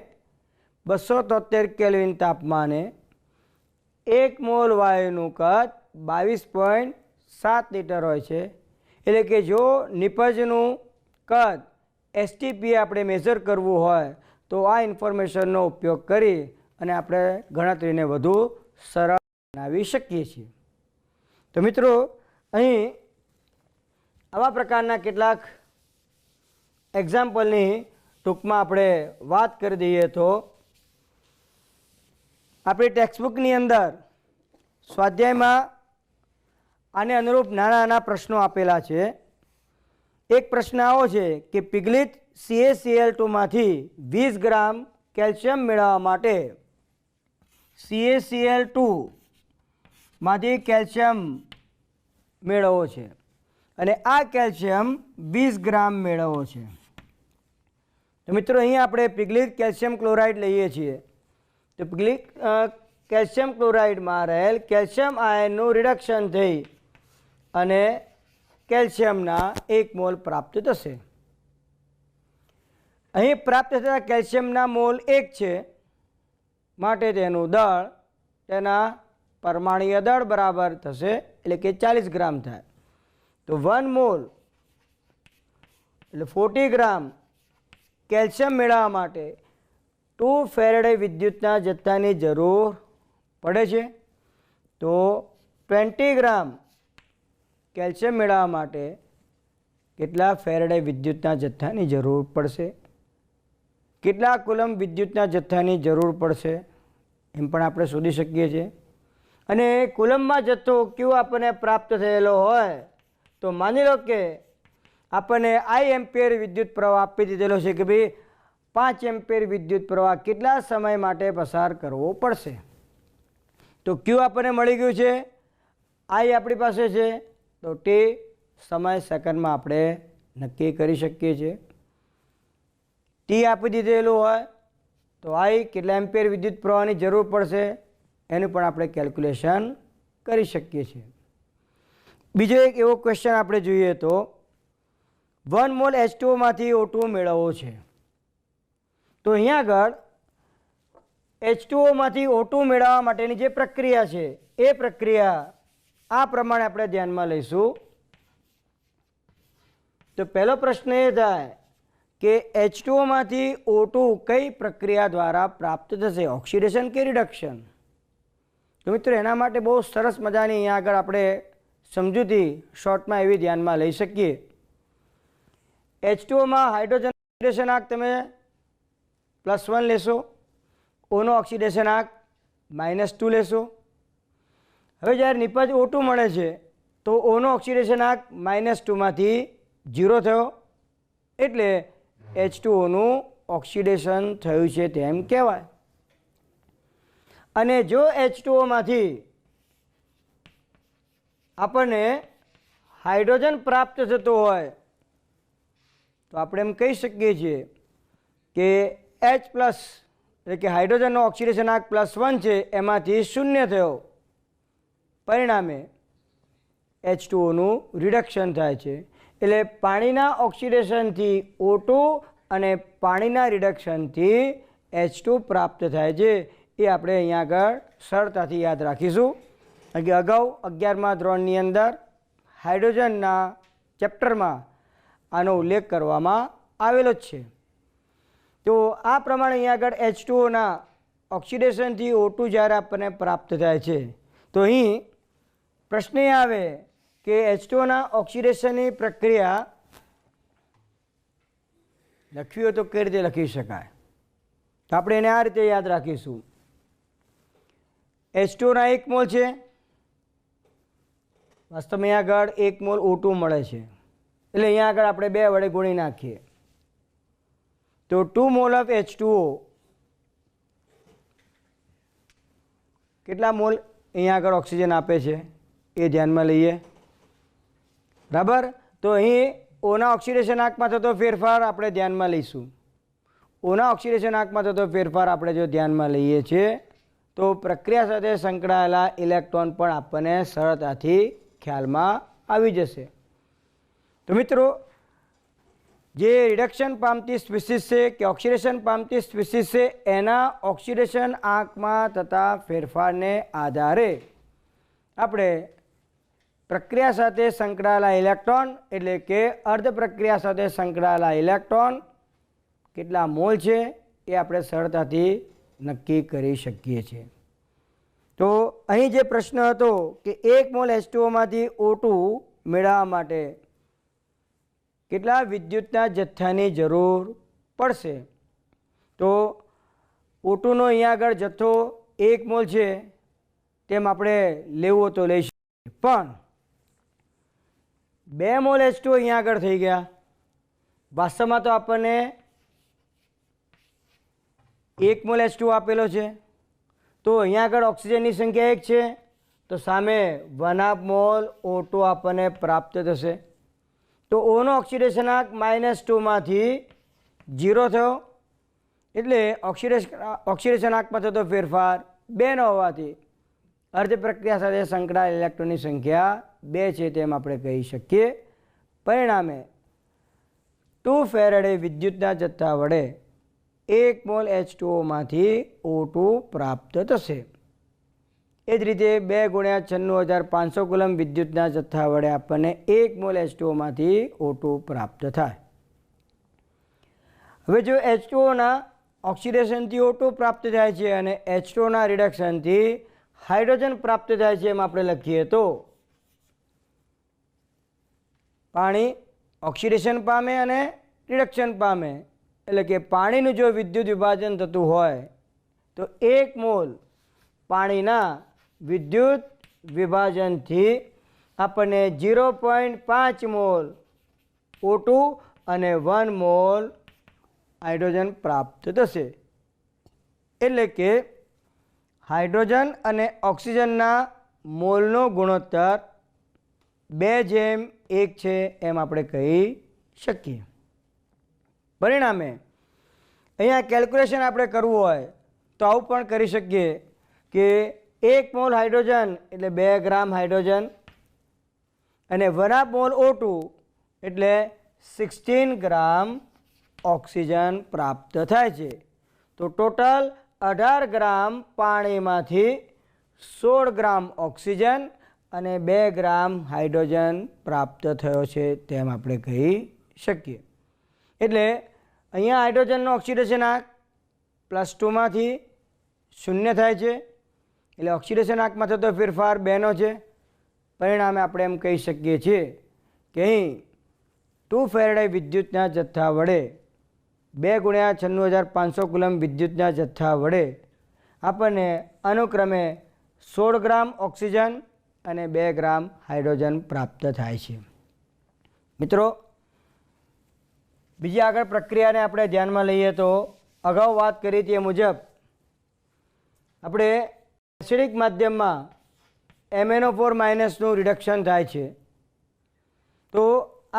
273 કેલ્વિન તાપમાને 1 મોલ વાયુનું કદ 22.7 લીટર હોય છે. એટલે કે જો નિપજનું કદ STPA આપણે મેઝર કરવું હોય તો આ ઇન્ફોર્મેશનનો ઉપયોગ કરી અને આપણે ગણતરીને વધુ સરળ બનાવી શકીએ છીએ. તો મિત્રો અહીં આવા પ્રકારના કેટલાક એક્ઝામ્પલની ટૂંકમાં આપણે વાત કરી દઈએ તો આપણી ટેક્સ્ટબુકની અંદર સ્વાધ્યાયમાં આને અનુરૂપ નાના નાના પ્રશ્નો આપેલા છે. એક પ્રશ્ન આવો છે કે પિગલિત CaCl2માંથી 20 ગ્રામ કેલ્શિયમ મેળવવા માટે CaCl2માંથી કેલ્શિયમ મેળવવો છે અને આ કેલ્શિયમ 20 ગ્રામ મેળવવો છે. તો મિત્રો અહીં આપણે પિગલિત કેલ્શિયમ ક્લોરાઇડ લઈએ છીએ. તો પિગલિત કેલ્શિયમ ક્લોરાઇડમાં રહેલ કેલ્શિયમ આયનનું રિડક્શન થઈ અને કેલ્શિયમના 1 મોલ પ્રાપ્ત થશે. અહીં પ્રાપ્ત થતા કેલ્શિયમના મોલ 1 છે, માટે તેનું દળ તેના પરમાણુય દળ બરાબર થશે, એટલે કે 40 ગ્રામ થાય. તો 1 મોલ એટલે 40 ગ્રામ કેલ્શિયમ મેળવવા માટે 2 ફેરેડે વિદ્યુતના જથ્થાની જરૂર પડે છે. તો 20 ગ્રામ કેલ્શિયમ મેળવવા માટે કેટલા ફેરેડે વિદ્યુતના જથ્થાની જરૂર પડશે, કેટલા કુલમ વિદ્યુતના જથ્થાની જરૂર પડશે એમ પણ આપણે શોધી શકીએ છીએ. અને કુલમમાં જથ્થો ક્યુ આપણને પ્રાપ્ત થયેલો હોય તો માની લો કે આપણને I એમ્પિયર વિદ્યુત પ્રવાહ આપી દીધેલો છે કે ભાઈ 5 એમ્પિયર વિદ્યુત પ્રવાહ કેટલા સમય માટે પસાર કરવો પડશે. તો ક્યુ આપણને મળી ગયું છે, I આપણી પાસે છે, તો તે સમય સેકન્ડમાં આપણે નક્કી કરી શકીએ છીએ. ટી આપી દીધેલું હોય તો I કેટલા એમ્પિયર વિદ્યુત પ્રવાહની જરૂર પડશે એનું પણ આપણે કેલ્ક્યુલેશન કરી શકીએ છીએ. બીજો એક એવો ક્વેશ્ચન આપણે જોઈએ તો 1 મોલ H2O માંથી O2 મેળવવો છે. તો અહીંયા આગળ H2O માંથી O2 મેળવવા માટેની જે પ્રક્રિયા છે એ પ્રક્રિયા આ પ્રમાણે આપણે ધ્યાનમાં લઈશું. તો પહેલો પ્રશ્ન એ થાય કે H2O માંથી O2 કઈ પ્રક્રિયા દ્વારા પ્રાપ્ત થશે, ઓક્સિડેશન કે રિડક્શન? તો મિત્રો એના માટે બહુ સરસ મજાની અહીંયા આગળ આપણે સમજૂતી શોર્ટમાં એવી ધ્યાનમાં લઈ શકીએ. H2Oમાં હાઇડ્રોજન ઓક્સિડેશન આંક તમે +1 લેશો, ઓનો ઓક્સિડેશન આંક -2 લેશો. હવે જ્યારે નિપજ O2 મળે છે તો ઓનો ઓક્સિડેશન આંક -2માંથી 0 થયો, એટલે H2Oનું ઓક્સિડેશન થયું છે તેમ કહેવાય. અને જો H2Oમાંથી આપણને હાઇડ્રોજન પ્રાપ્ત થતો હોય તો આપણે એમ કહી શકીએ છીએ કે H+ એટલે કે હાઇડ્રોજનનો ઓક્સિડેશન આંક +1 છે એમાંથી 0 થયો, પરિણામે H2Oનું રિડક્શન થાય છે. એટલે પાણીના ઓક્સિડેશનથી O2 અને પાણીના રિડક્શનથી H2 પ્રાપ્ત થાય છે. એ આપણે અહીંયા આગળ સરળતાથી યાદ રાખીશું. કારણ કે અગાઉ 11મા ધોરણની અંદર હાઇડ્રોજનના ચેપ્ટરમાં આનો ઉલ્લેખ કરવામાં આવેલો જ છે. તો આ પ્રમાણે અહીંયા આગળ H2Oના ઓક્સિડેશનથી O2 જ્યારે આપણને પ્રાપ્ત થાય છે તો અહીં પ્રશ્ન એ આવે કે H2Oના ઓક્સિડેશનની પ્રક્રિયા લખવી હોય તો કઈ રીતે લખી શકાય, તો આપણે એને આ રીતે યાદ રાખીશું. H2Oના 1 મોલ છે, વાસ્તવમાં અહીંયા આગળ 1 મોલ O2 મળે છે, એટલે અહીંયા આગળ આપણે 2 વડે ગુણી નાખીએ તો 2 મોલ ઓફ H2O કેટલા મોલ અહીંયા આગળ ઓક્સિજન આપે છે એ ધ્યાનમાં લઈએ. બરાબર, તો અહીં ઓના ઓક્સિડેશન આંકમાં થતો ફેરફાર આપણે ધ્યાનમાં લઈશું. ઓના ઓક્સિડેશન આંકમાં થતો ફેરફાર આપણે જો ધ્યાનમાં લઈએ છીએ તો પ્રક્રિયા સાથે સંકળાયેલા ઇલેક્ટ્રોન પણ આપણને સરળતાથી ખ્યાલમાં આવી જશે. તો મિત્રો જે રિડક્શન પામતી સ્પીસીસ છે કે ઓક્સિડેશન પામતી સ્પીસીસ છે એના ઓક્સિડેશન આંકમાં થતા ફેરફારને આધારે આપણે પ્રક્રિયા સાથે સંકળાયેલા ઇલેક્ટ્રોન એટલે કે અર્ધ પ્રક્રિયા સાથે સંકળાયેલા ઇલેક્ટ્રોન કેટલા મોલ છે એ આપણે સરળતાથી નક્કી કરી શકીએ છીએ. તો અહીં જે પ્રશ્ન હતો કે 1 મોલ H2O માંથી O2 મેળવવા માટે કેટલા વિદ્યુતના જથ્થાની જરૂર પડશે, તો O2 નો અહીંયા આગળ જથ્થો 1 મોલ છે તેમ આપણે લેવો તો લઈ શકીએ, પણ 2 મોલ H2O અહીંયા આગળ થઈ ગયા. વાસ્તવમાં તો આપણને 1 મોલ H2O આપેલો છે, તો અહીંયા આગળ ઓક્સિજનની સંખ્યા 1 છે, તો સામે 1/2 મોલ O2 આપણને પ્રાપ્ત થશે. તો ઓનો ઓક્સિડેશનાંક -2 માંથી 0 થયો, એટલે ઓક્સિડેશનાંકમાં થતો ફેરફાર 2 નો હોવાથી અર્ધ પ્રક્રિયા સાથે સંકળાયેલ ઇલેક્ટ્રોનની સંખ્યા 2 છે તેમ આપણે કહી શકીએ. પરિણામે 2 ફેરેડે વિદ્યુતના જથ્થા વડે 1 મોલ H2O માંથી O2 પ્રાપ્ત થશે. એ જ રીતે 2 × 96,500 કુલમ વિદ્યુતના જથ્થા વડે આપણને 1 મોલ H2O માંથી O2 પ્રાપ્ત થાય. હવે જો H2Oના ઓક્સિડેશનથી O2 પ્રાપ્ત થાય છે અને H2Oના રિડક્શનથી હાઇડ્રોજન પ્રાપ્ત થાય છે એમ આપણે લખીએ તો પાણી ઓક્સિડેશન પામે અને રિડક્શન પામે, એટલે કે પાણીનું જો વિદ્યુત વિભાજન થતું હોય તો 1 મોલ પાણીના વિદ્યુત વિભાજનથી આપણને 0.5 મોલ O2 અને 1 મોલ હાઇડ્રોજન પ્રાપ્ત થશે. એટલે કે હાઇડ્રોજન અને ઓક્સિજનના મોલનો ગુણોત્તર 2:1 છે એમ આપણે કહી શકીએ. પરિણામે અહીંયા કેલ્ક્યુલેશન આપણે કરવું હોય તો આવું પણ કરી શકીએ કે 1 મોલ હાઇડ્રોજન એટલે 2 ગ્રામ હાઇડ્રોજન અને 1/2 મોલ O2 એટલે 16 ગ્રામ ઓક્સિજન પ્રાપ્ત થાય છે. તો ટોટલ 18 ગ્રામ પાણીમાંથી 16 ગ્રામ ઓક્સિજન અને 2 ગ્રામ હાઇડ્રોજન પ્રાપ્ત થયો છે તેમ આપણે કહી શકીએ. એટલે અહીંયા હાઇડ્રોજનનો ઓક્સિડેશનાંક +2 માંથી 0 થાય છે, એટલે ઓક્સિડેશનાંકમાં થતો ફેરફાર 2 નો છે. પરિણામે આપણે એમ કહી શકીએ છીએ કે અહીં 2 ફેરેડે વિદ્યુતના જથ્થા વડે 2 × 96,500 કુલમ વિદ્યુતના જથ્થા વડે આપણને અનુક્રમે 16 ગ્રામ ઓક્સિજન અને 2 ગ્રામ હાઇડ્રોજન પ્રાપ્ત થાય છે. મિત્રો, બીજી આગળ પ્રક્રિયાને આપણે ધ્યાનમાં લઈએ તો અગાઉ વાત કરી તે મુજબ આપણે એસિડિક માધ્યમમાં MnO4- નું રિડક્શન થાય છે. તો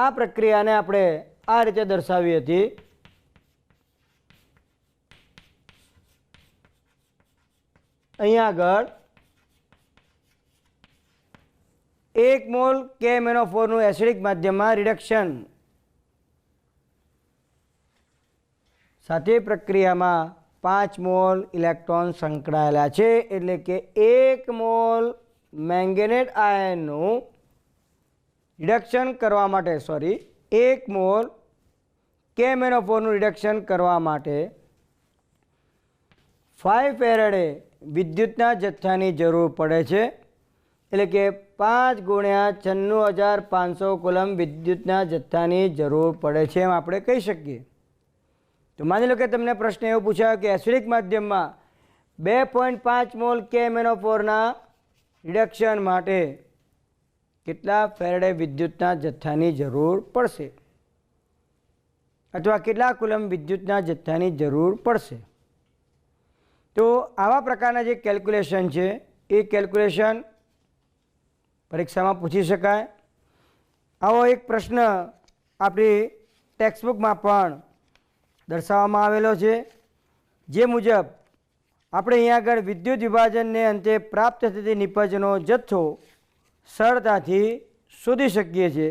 આ પ્રક્રિયાને આપણે આ રીતે દર્શાવી હતી. અહીંયા આગળ 1 મોલ KMnO4 નું એસિડિક માધ્યમમાં રિડક્શન સાથે પ્રક્રિયામાં 5 મોલ ઇલેક્ટ્રોન સંકળાયેલા છે, એટલે કે 1 મોલ મેંગેનેટ આયનનું રિડક્શન કરવા માટે 1 મોલ KMnO4 નું રિડક્શન કરવા માટે 5 ફેરેડે વિદ્યુતના જથ્થાની જરૂર પડે છે, એટલે કે 5 × 96,500 કુલમ વિદ્યુતના જથ્થાની જરૂર પડે છે એમ આપણે કહી શકીએ. તો માની લો કે તમને પ્રશ્ન એવો પૂછાયો કે એસિડિક માધ્યમમાં 2.5 મોલ KMnO4ના રિડક્શન માટે કેટલા ફેરેડે વિદ્યુતના જથ્થાની જરૂર પડશે અથવા કેટલા કુલમ વિદ્યુતના જથ્થાની જરૂર પડશે. તો આવા પ્રકારના જે કેલ્ક્યુલેશન છે એ કેલ્ક્યુલેશન પરીક્ષામાં પૂછી શકાય. આવો એક પ્રશ્ન આપણી ટેક્સ્ટબુકમાં પણ દર્શાવવામાં આવેલો છે, જે મુજબ આપણે અહીંયા આગળ વિદ્યુત વિભાજનને અંતે પ્રાપ્ત થતી નિપજનો જથ્થો સરળતાથી શોધી શકીએ છીએ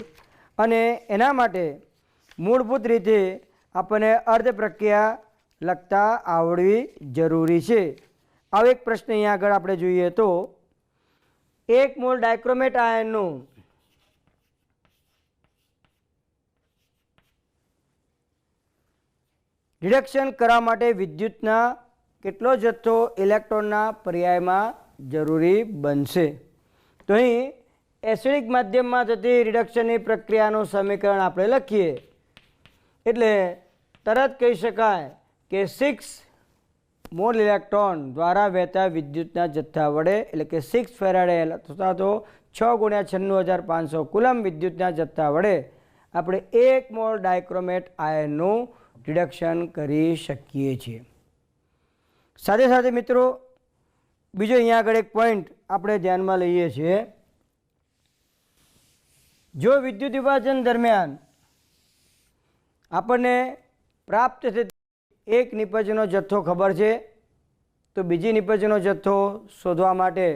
અને એના માટે મૂળભૂત રીતે આપણને અર્ધ પ્રક્રિયા લખતા આવડવી જરૂરી છે. આવો એક પ્રશ્ન અહીંયા આગળ આપણે જોઈએ તો 1 મોલ ડાયક્રોમેટ આયનનું રિડક્શન કરવા માટે વિદ્યુતના કેટલો જથ્થો ઇલેક્ટ્રોનના પર્યાયમાં જરૂરી બનશે। તો અહીં એસિડિક માધ્યમમાં થતી રિડક્શનની પ્રક્રિયાનું સમીકરણ આપણે લખીએ એટલે તરત કહી શકાય કે 6 મોલ ઇલેક્ટ્રોન દ્વારા વહેતા વિદ્યુતના જથ્થા વડે એટલે કે 6 ફેરાડે અથવા તો 6 × 96,500 કુલમ વિદ્યુતના જથ્થા વડે આપણે 1 મોલ ડાયક્રોમેટ આયનનું રિડક્શન કરી શકીએ છીએ। સાથે સાથે મિત્રો બીજો અહીંયા આગળ એક પોઈન્ટ આપણે ધ્યાનમાં લઈએ છીએ, જો વિદ્યુત વિભાજન દરમિયાન આપણને પ્રાપ્ત થતી એક નિપજનો જથ્થો ખબર છે તો બીજી નિપજનો જથ્થો શોધવા માટે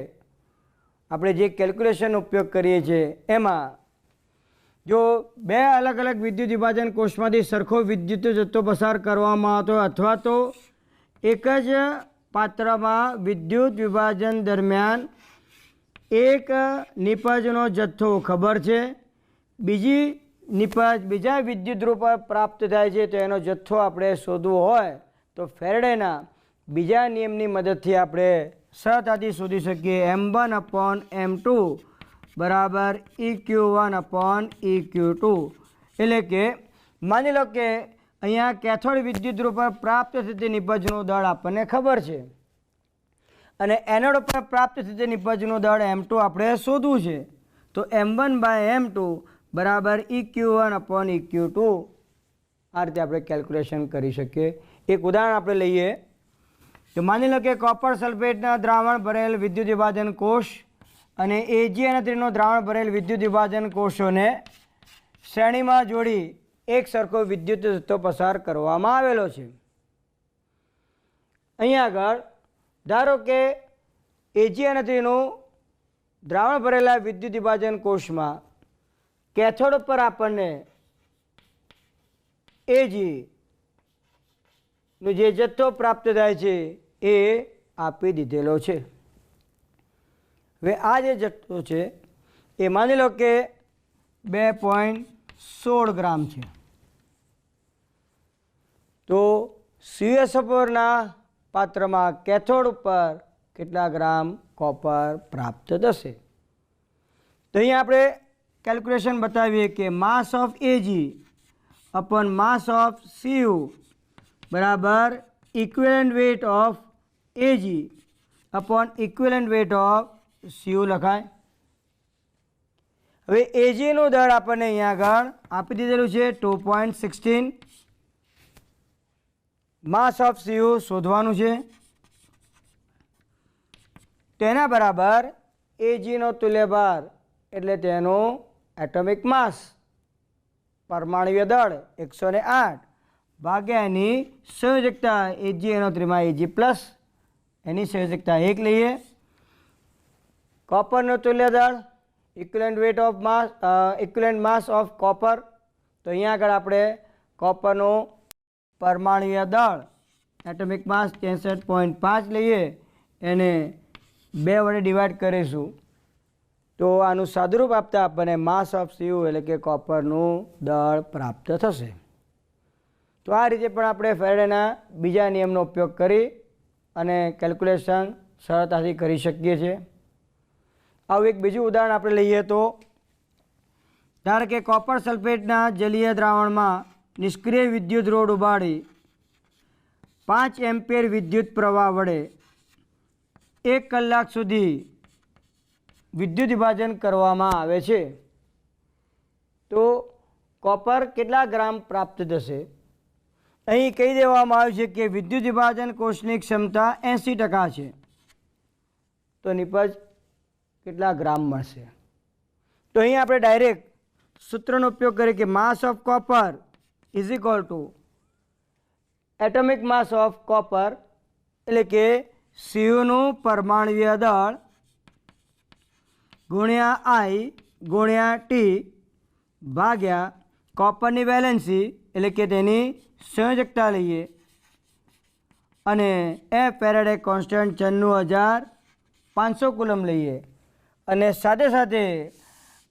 આપણે જે કેલ્ક્યુલેશનનો ઉપયોગ કરીએ છીએ એમાં જો બે અલગ અલગ વિદ્યુત વિભાજન કોષમાંથી સરખો વિદ્યુત જથ્થો પસાર કરવામાં આવતો અથવા તો એક જ પાત્રમાં વિદ્યુત વિભાજન દરમિયાન એક નિપજનો જથ્થો ખબર છે, બીજી નિપજ બીજા વિદ્યુત ધ્રુવ પર પ્રાપ્ત થાય છે તો એનો જથ્થો આપણે શોધવો હોય તો ફેરેડેના બીજા નિયમની મદદથી આપણે સરળતાથી શોધી શકીએ। M1/M2 બરાબર EQ1/EQ2 એટલે કે માની લો કે અહીંયા કેથોડ વિદ્યુત ધ્રુવ પર પ્રાપ્ત થતી નિપજનું દળ આપણને ખબર છે અને એનોડ પર પ્રાપ્ત થતી નિપજનું દળ M2 આપણે શોધવું છે તો M1/M2 બરાબર EQ1/EQ2 આ રીતે આપણે કેલ્ક્યુલેશન કરી શકીએ। એક ઉદાહરણ આપણે લઈએ તો માની લો કે કોપર સલ્ફેટના દ્રાવણ ભરેલ વિદ્યુત વિભાજન કોષ અને AgNO3નો દ્રાવણ ભરેલ વિદ્યુત વિભાજન કોષોને શ્રેણીમાં જોડી એક સરખો વિદ્યુત જથ્થો પસાર કરવામાં આવેલો છે। અહીંયા આગળ ધારો કે AgNO3નું દ્રાવણ ભરેલા વિદ્યુત વિભાજન કોષમાં કેથોડ પર આપણને Ag જે જથ્થો પ્રાપ્ત થાય છે એ આપી દીધેલો છે। હવે આ જે જથ્થો છે એ માની લો કે 2.16 ગ્રામ છે તો CuSO4ના પાત્રમાં કેથોડ ઉપર કેટલા ગ્રામ કોપર પ્રાપ્ત થશે તો અહીંયા આપણે કેલ્ક્યુલેશન બતાવીએ કે માસ of Ag upon mass of Cu બરાબર equivalent weight of Ag upon equivalent weight of Cu લખાય। હવે Agનું દળ આપણને અહીંયા આગળ આપી દીધેલું છે 2.16, માસ ઓફ Cu શોધવાનું છે તેના બરાબર Agનો તુલ્યભાર એટલે તેનું એટોમિક માસ પરમાણુય દળ 108 ભાગ્યા એની સંયોજકતા AgNO3માં Ag પ્લસ એની સંયોજકતા 1 લઈએ। કોપરનો તુલ્ય દળ equivalent weight of mass equivalent mass of copper તો અહીંયા આગળ આપણે કોપરનું પરમાણુય દળ એટોમિક માસ 63.5 લઈએ એને 2 વડે ડિવાઈડ કરીશું તો આનું સાદુરૂપ આપતા આપણને માસ ઓફ Cu એટલે કે કોપરનું દળ પ્રાપ્ત થશે। તો આ રીતે પણ આપણે ફેરેડેના બીજા નિયમનો ઉપયોગ કરી અને કેલ્ક્યુલેશન સરળતાથી કરી શકીએ છીએ। આવું એક બીજું ઉદાહરણ આપણે લઈએ તો ધારો કે કોપર સલ્ફેટના જલીય દ્રાવણમાં નિષ્ક્રિય વિદ્યુત રોડ ઉબાડી 5 એમ્પિયર વિદ્યુત પ્રવાહ વડે 1 કલાક સુધી વિદ્યુત વિભાજન કરવામાં આવે છે તો કોપર કેટલા ગ્રામ પ્રાપ્ત થશે। અહીં કહી દેવામાં આવ્યું છે કે વિદ્યુત વિભાજન કોષની ક્ષમતા 80% છે તો નિપજ કેટલા ગ્રામ મળશે તો અહીં આપણે ડાયરેક્ટ સૂત્રનો ઉપયોગ કરીએ કે માસ of copper is equal to atomic mass of copper એટલે કે Cuનું પરમાણુય દળ ગુણ્યા I ગુણ્યા T ભાગ્યા કોપરની વેલેન્સી એટલે કે તેની સંયોજકતા લઈએ અને ફેરેડે કોન્સ્ટન્ટ 96,500 કુલમ લઈએ અને સાથે સાથે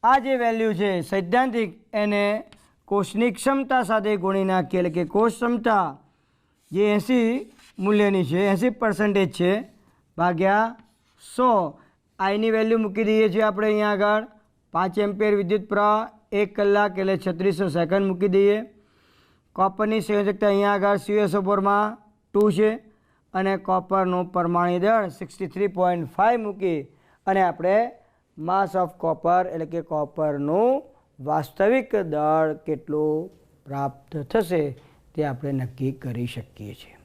આ જે વેલ્યુ છે સૈદ્ધાંતિક એને કોષની ક્ષમતા સાથે ગુણી નાખીએ એટલે કે કોષ ક્ષમતા જે 80 મૂલ્યની છે 80% છે ભાગ્યા 100 આઈની વેલ્યુ મૂકી દઈએ છીએ આપણે અહીંયા આગળ 5 એમ્પિયર વિદ્યુત પ્રવાહ 1 કલાક એટલે 3600 સેકન્ડ મૂકી દઈએ. કોપરની સંયોજકતા અહીંયા આગળ CuSO4માં 2 છે અને કોપરનું પરમાણુ દળ 63.5 મૂકી અને આપણે માસ ઓફ કોપર એટલે કે કોપરનું વાસ્તવિક દળ કેટલું પ્રાપ્ત થશે તે આપણે નક્કી કરી શકીએ છીએ.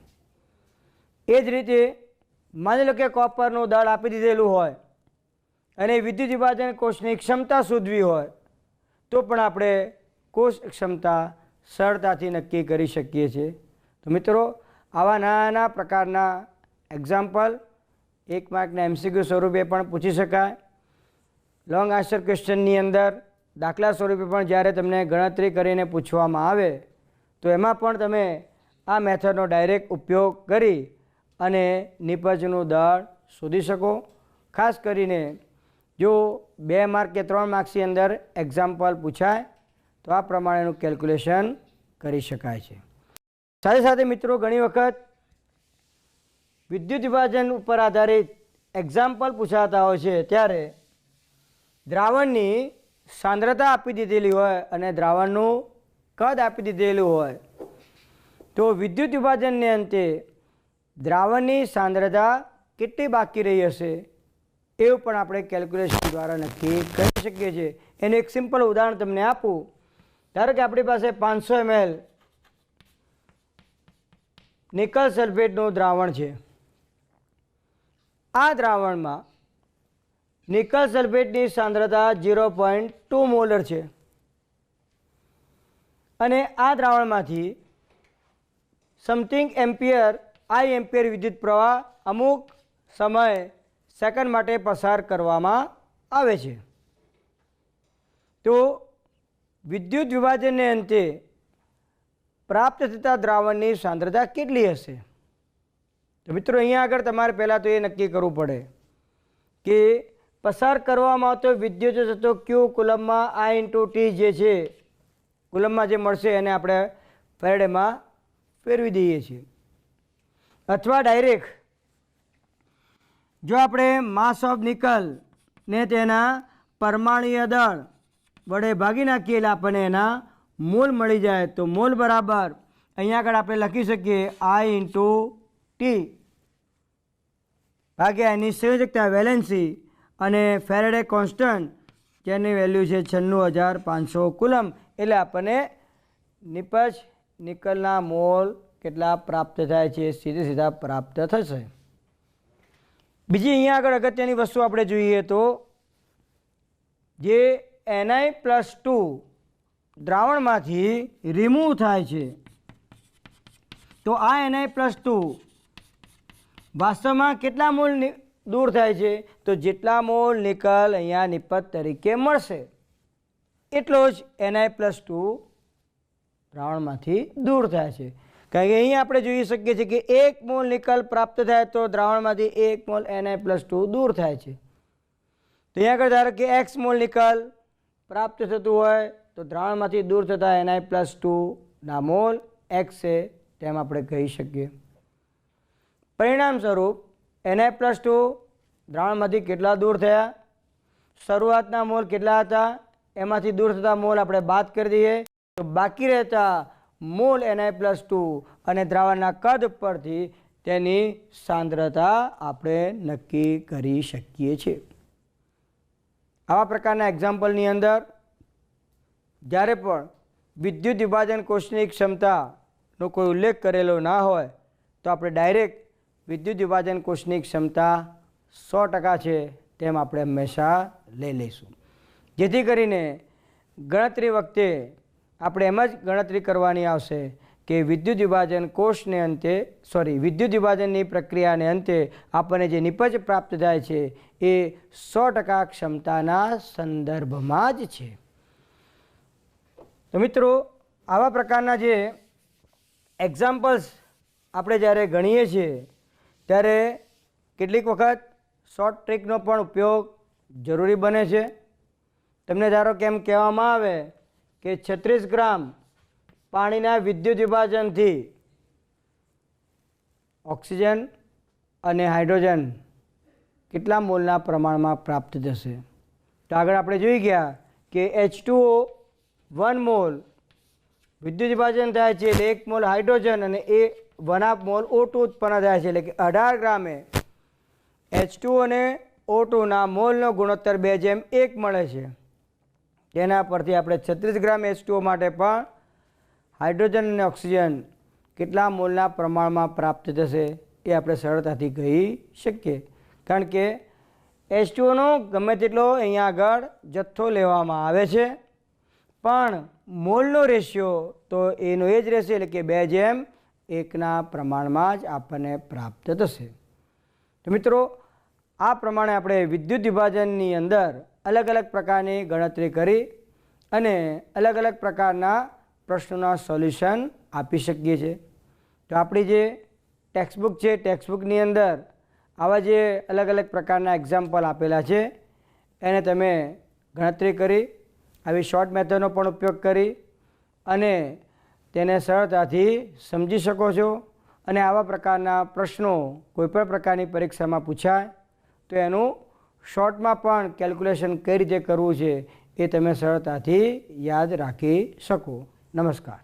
એ જ રીતે માની લો કે કોપરનું દળ આપી દીધેલું હોય અને વિદ્યુત વિભાજન કોષની ક્ષમતા શોધવી હોય તો પણ આપણે કોષ ક્ષમતા સરળતાથી નક્કી કરી શકીએ છીએ. તો મિત્રો આવા નાના પ્રકારના એક્ઝામ્પલ 1 માર્કના MCQ સ્વરૂપે પણ પૂછી શકાય. લોંગ આન્સર ક્વેશ્ચનની અંદર દાખલા સ્વરૂપે પણ જ્યારે તમને ગણતરી કરીને પૂછવામાં આવે તો એમાં પણ તમે આ મેથડનો ડાયરેક્ટ ઉપયોગ કરી અને નિપજનું દળ શોધી શકો. ખાસ કરીને જો 2 માર્ક કે 3 માર્ક્સની અંદર એક્ઝામ્પલ પૂછાય તો આ પ્રમાણેનું કેલ્ક્યુલેશન કરી શકાય છે. સાથે સાથે મિત્રો ઘણી વખત વિદ્યુત વિભાજન ઉપર આધારિત એક્ઝામ્પલ પૂછાતા હોય છે ત્યારે દ્રાવણની સાંદ્રતા આપી દીધેલી હોય અને દ્રાવણનું કદ આપી દીધેલું હોય તો વિદ્યુત વિભાજનને અંતે દ્રાવણની સાંદ્રતા કેટલી બાકી રહી હશે એવું પણ આપણે કેલ્ક્યુલેશન દ્વારા નક્કી કરી શકીએ છીએ. એનું એક સિમ્પલ ઉદાહરણ તમને આપું. ધારો કે આપણી પાસે 500 ml નિકલ સલ્ફેટનું દ્રાવણ છે. આ દ્રાવણમાં નિકલ સલ્ફેટની સાંદ્રતા 0.2 મોલર છે અને આ દ્રાવણમાંથી સમથિંગ એમ્પિયર આઈ એમ્પિયર વિદ્યુત પ્રવાહ અમુક સમય સેકન્ડ માટે પસાર કરવામાં આવે છે. તો વિદ્યુત વિભાજનને અંતે પ્રાપ્ત થતા દ્રાવણની સાંદ્રતા કેટલી હશે? તો મિત્રો અહીંયા આગળ તમારે પહેલાં તો એ નક્કી કરવું પડે કે પસાર કરવામાં આવતો વિદ્યુત જથ્થો ક્યુ કુલમમાં I/T જે છે કુલમમાં જે મળશે એને આપણે ફેરેડેમાં ફેરવી દઈએ છીએ. અથવા ડાયરેક્ટ જો આપણે માસ ઓફ નિકલ ને તેના પરમાણુય દળ વડે ભાગી નાખીએ એટલે આપણને એના મોલ મળી જાય. તો મોલ બરાબર અહીંયા આગળ આપણે લખી શકીએ I/T ભાગ્યા એની સંયોજકતા વેલેન્સી અને ફેરેડે કોન્સ્ટન્ટ જેની વેલ્યુ છે 96,500 કુલમ એટલે આપણને નિપજ નિકલના મોલ કેટલા પ્રાપ્ત થાય છે સીધા પ્રાપ્ત થશે. બીજી અહીંયા આગળ અગત્યની વસ્તુ આપણે જોઈએ તો જે Ni+2 દ્રાવણમાંથી રિમૂવ થાય છે તો આ Ni+2 વાસ્તવમાં કેટલા મોલ દૂર થાય છે તો જેટલા મોલ નિકલ અહીંયા નિપજ તરીકે મળશે એટલો જ Ni+2 દ્રાવણમાંથી દૂર થાય છે. કારણ કે અહીંયા આપણે જોઈ શકીએ છીએ કે 1 મોલ નિકલ પ્રાપ્ત થાય તો દ્રાવણમાંથી 1 મોલ Ni+2 દૂર થાય છે. તો અહીંયા આગળ ધારો કે x મોલ નિકલ પ્રાપ્ત થતું હોય તો દ્રાવણમાંથી દૂર થતા Ni+2 ના મોલ x છે તેમ આપણે કહી શકીએ. પરિણામ સ્વરૂપ Ni+2 દ્રાવણમાંથી કેટલા દૂર થયા? શરૂઆતના મોલ કેટલા હતા એમાંથી દૂર થતા મોલ આપણે બાદ કરી દઈએ તો બાકી રહેતા મોલ Ni+2 અને દ્રાવણના કદ પરથી તેની સાંદ્રતા આપણે નક્કી કરી શકીએ છીએ. આવા પ્રકારના એક્ઝામ્પલની અંદર જ્યારે પણ વિદ્યુત વિભાજન કોષની ક્ષમતાનો કોઈ ઉલ્લેખ કરેલો ના હોય તો આપણે ડાયરેક્ટ વિદ્યુત વિભાજન કોષની ક્ષમતા 100% છે તેમ આપણે હંમેશા લઈ લઈશું. જેથી કરીને ગણતરી વખતે આપણે એમ જ ગણતરી કરવાની આવશે કે વિદ્યુત વિભાજન કોષને અંતે વિદ્યુત વિભાજનની પ્રક્રિયાને અંતે આપણને જે નિપજ પ્રાપ્ત થાય છે એ 100% ક્ષમતાના સંદર્ભમાં જ છે. તો મિત્રો આવા પ્રકારના જે એક્ઝામ્પલ્સ આપણે જ્યારે ગણીએ છીએ ત્યારે કેટલીક વખત શોર્ટ ટ્રીકનો પણ ઉપયોગ જરૂરી બને છે. તમને ધારો કે એમ કહેવામાં આવે કે 36 ગ્રામ પાણીના વિદ્યુત વિભાજનથી ઓક્સિજન અને હાઇડ્રોજન કેટલા મોલના પ્રમાણમાં પ્રાપ્ત થશે? તો આગળ આપણે જોઈ ગયા કે H2O 1 મોલ વિદ્યુત વિભાજન થાય છે એટલે 1 મોલ હાઇડ્રોજન અને એ 1/2 મોલ O2 ઉત્પન્ન થાય છે, એટલે કે 18 ગ્રામે H2O અને O2ના મોલનો ગુણોત્તર 2:1 મળે છે. તેના પરથી આપણે 36 ગ્રામ H2O માટે પણ હાઇડ્રોજન અને ઓક્સિજન કેટલા મોલના પ્રમાણમાં પ્રાપ્ત થશે એ આપણે સરળતાથી કહી શકીએ, કારણ કે H2Oનો ગમે તેટલો અહીંયા આગળ જથ્થો લેવામાં આવે છે, પણ મોલનો રેશિયો તો એનો એ જ રહેશે, એટલે કે 2:1ના પ્રમાણમાં જ આપણને પ્રાપ્ત થશે. તો મિત્રો, આ પ્રમાણે આપણે વિદ્યુત વિભાજનની અંદર અલગ અલગ પ્રકારની ગણતરી કરી અને અલગ અલગ પ્રકારના પ્રશ્નોના સોલ્યુશન આપી શકીએ છીએ. તો આપણી જે ટેક્સ્ટબુક છે, ટેક્સ્ટબુકની અંદર આવા જે અલગ અલગ પ્રકારના એક્ઝામ્પલ આપેલા છે એને તમે ગણતરી કરી આવી શોર્ટ મેથડનો પણ ઉપયોગ કરી અને તેને સરળતાથી સમજી શકો છો. અને આવા પ્રકારના પ્રશ્નો કોઈપણ પ્રકારની પરીક્ષામાં પૂછાય તો એનું શોર્ટમાં પણ કેલ્ક્યુલેશન કઈ રીતે કરવું છે એ તમે સરળતાથી યાદ રાખી શકો. નમસ્કાર.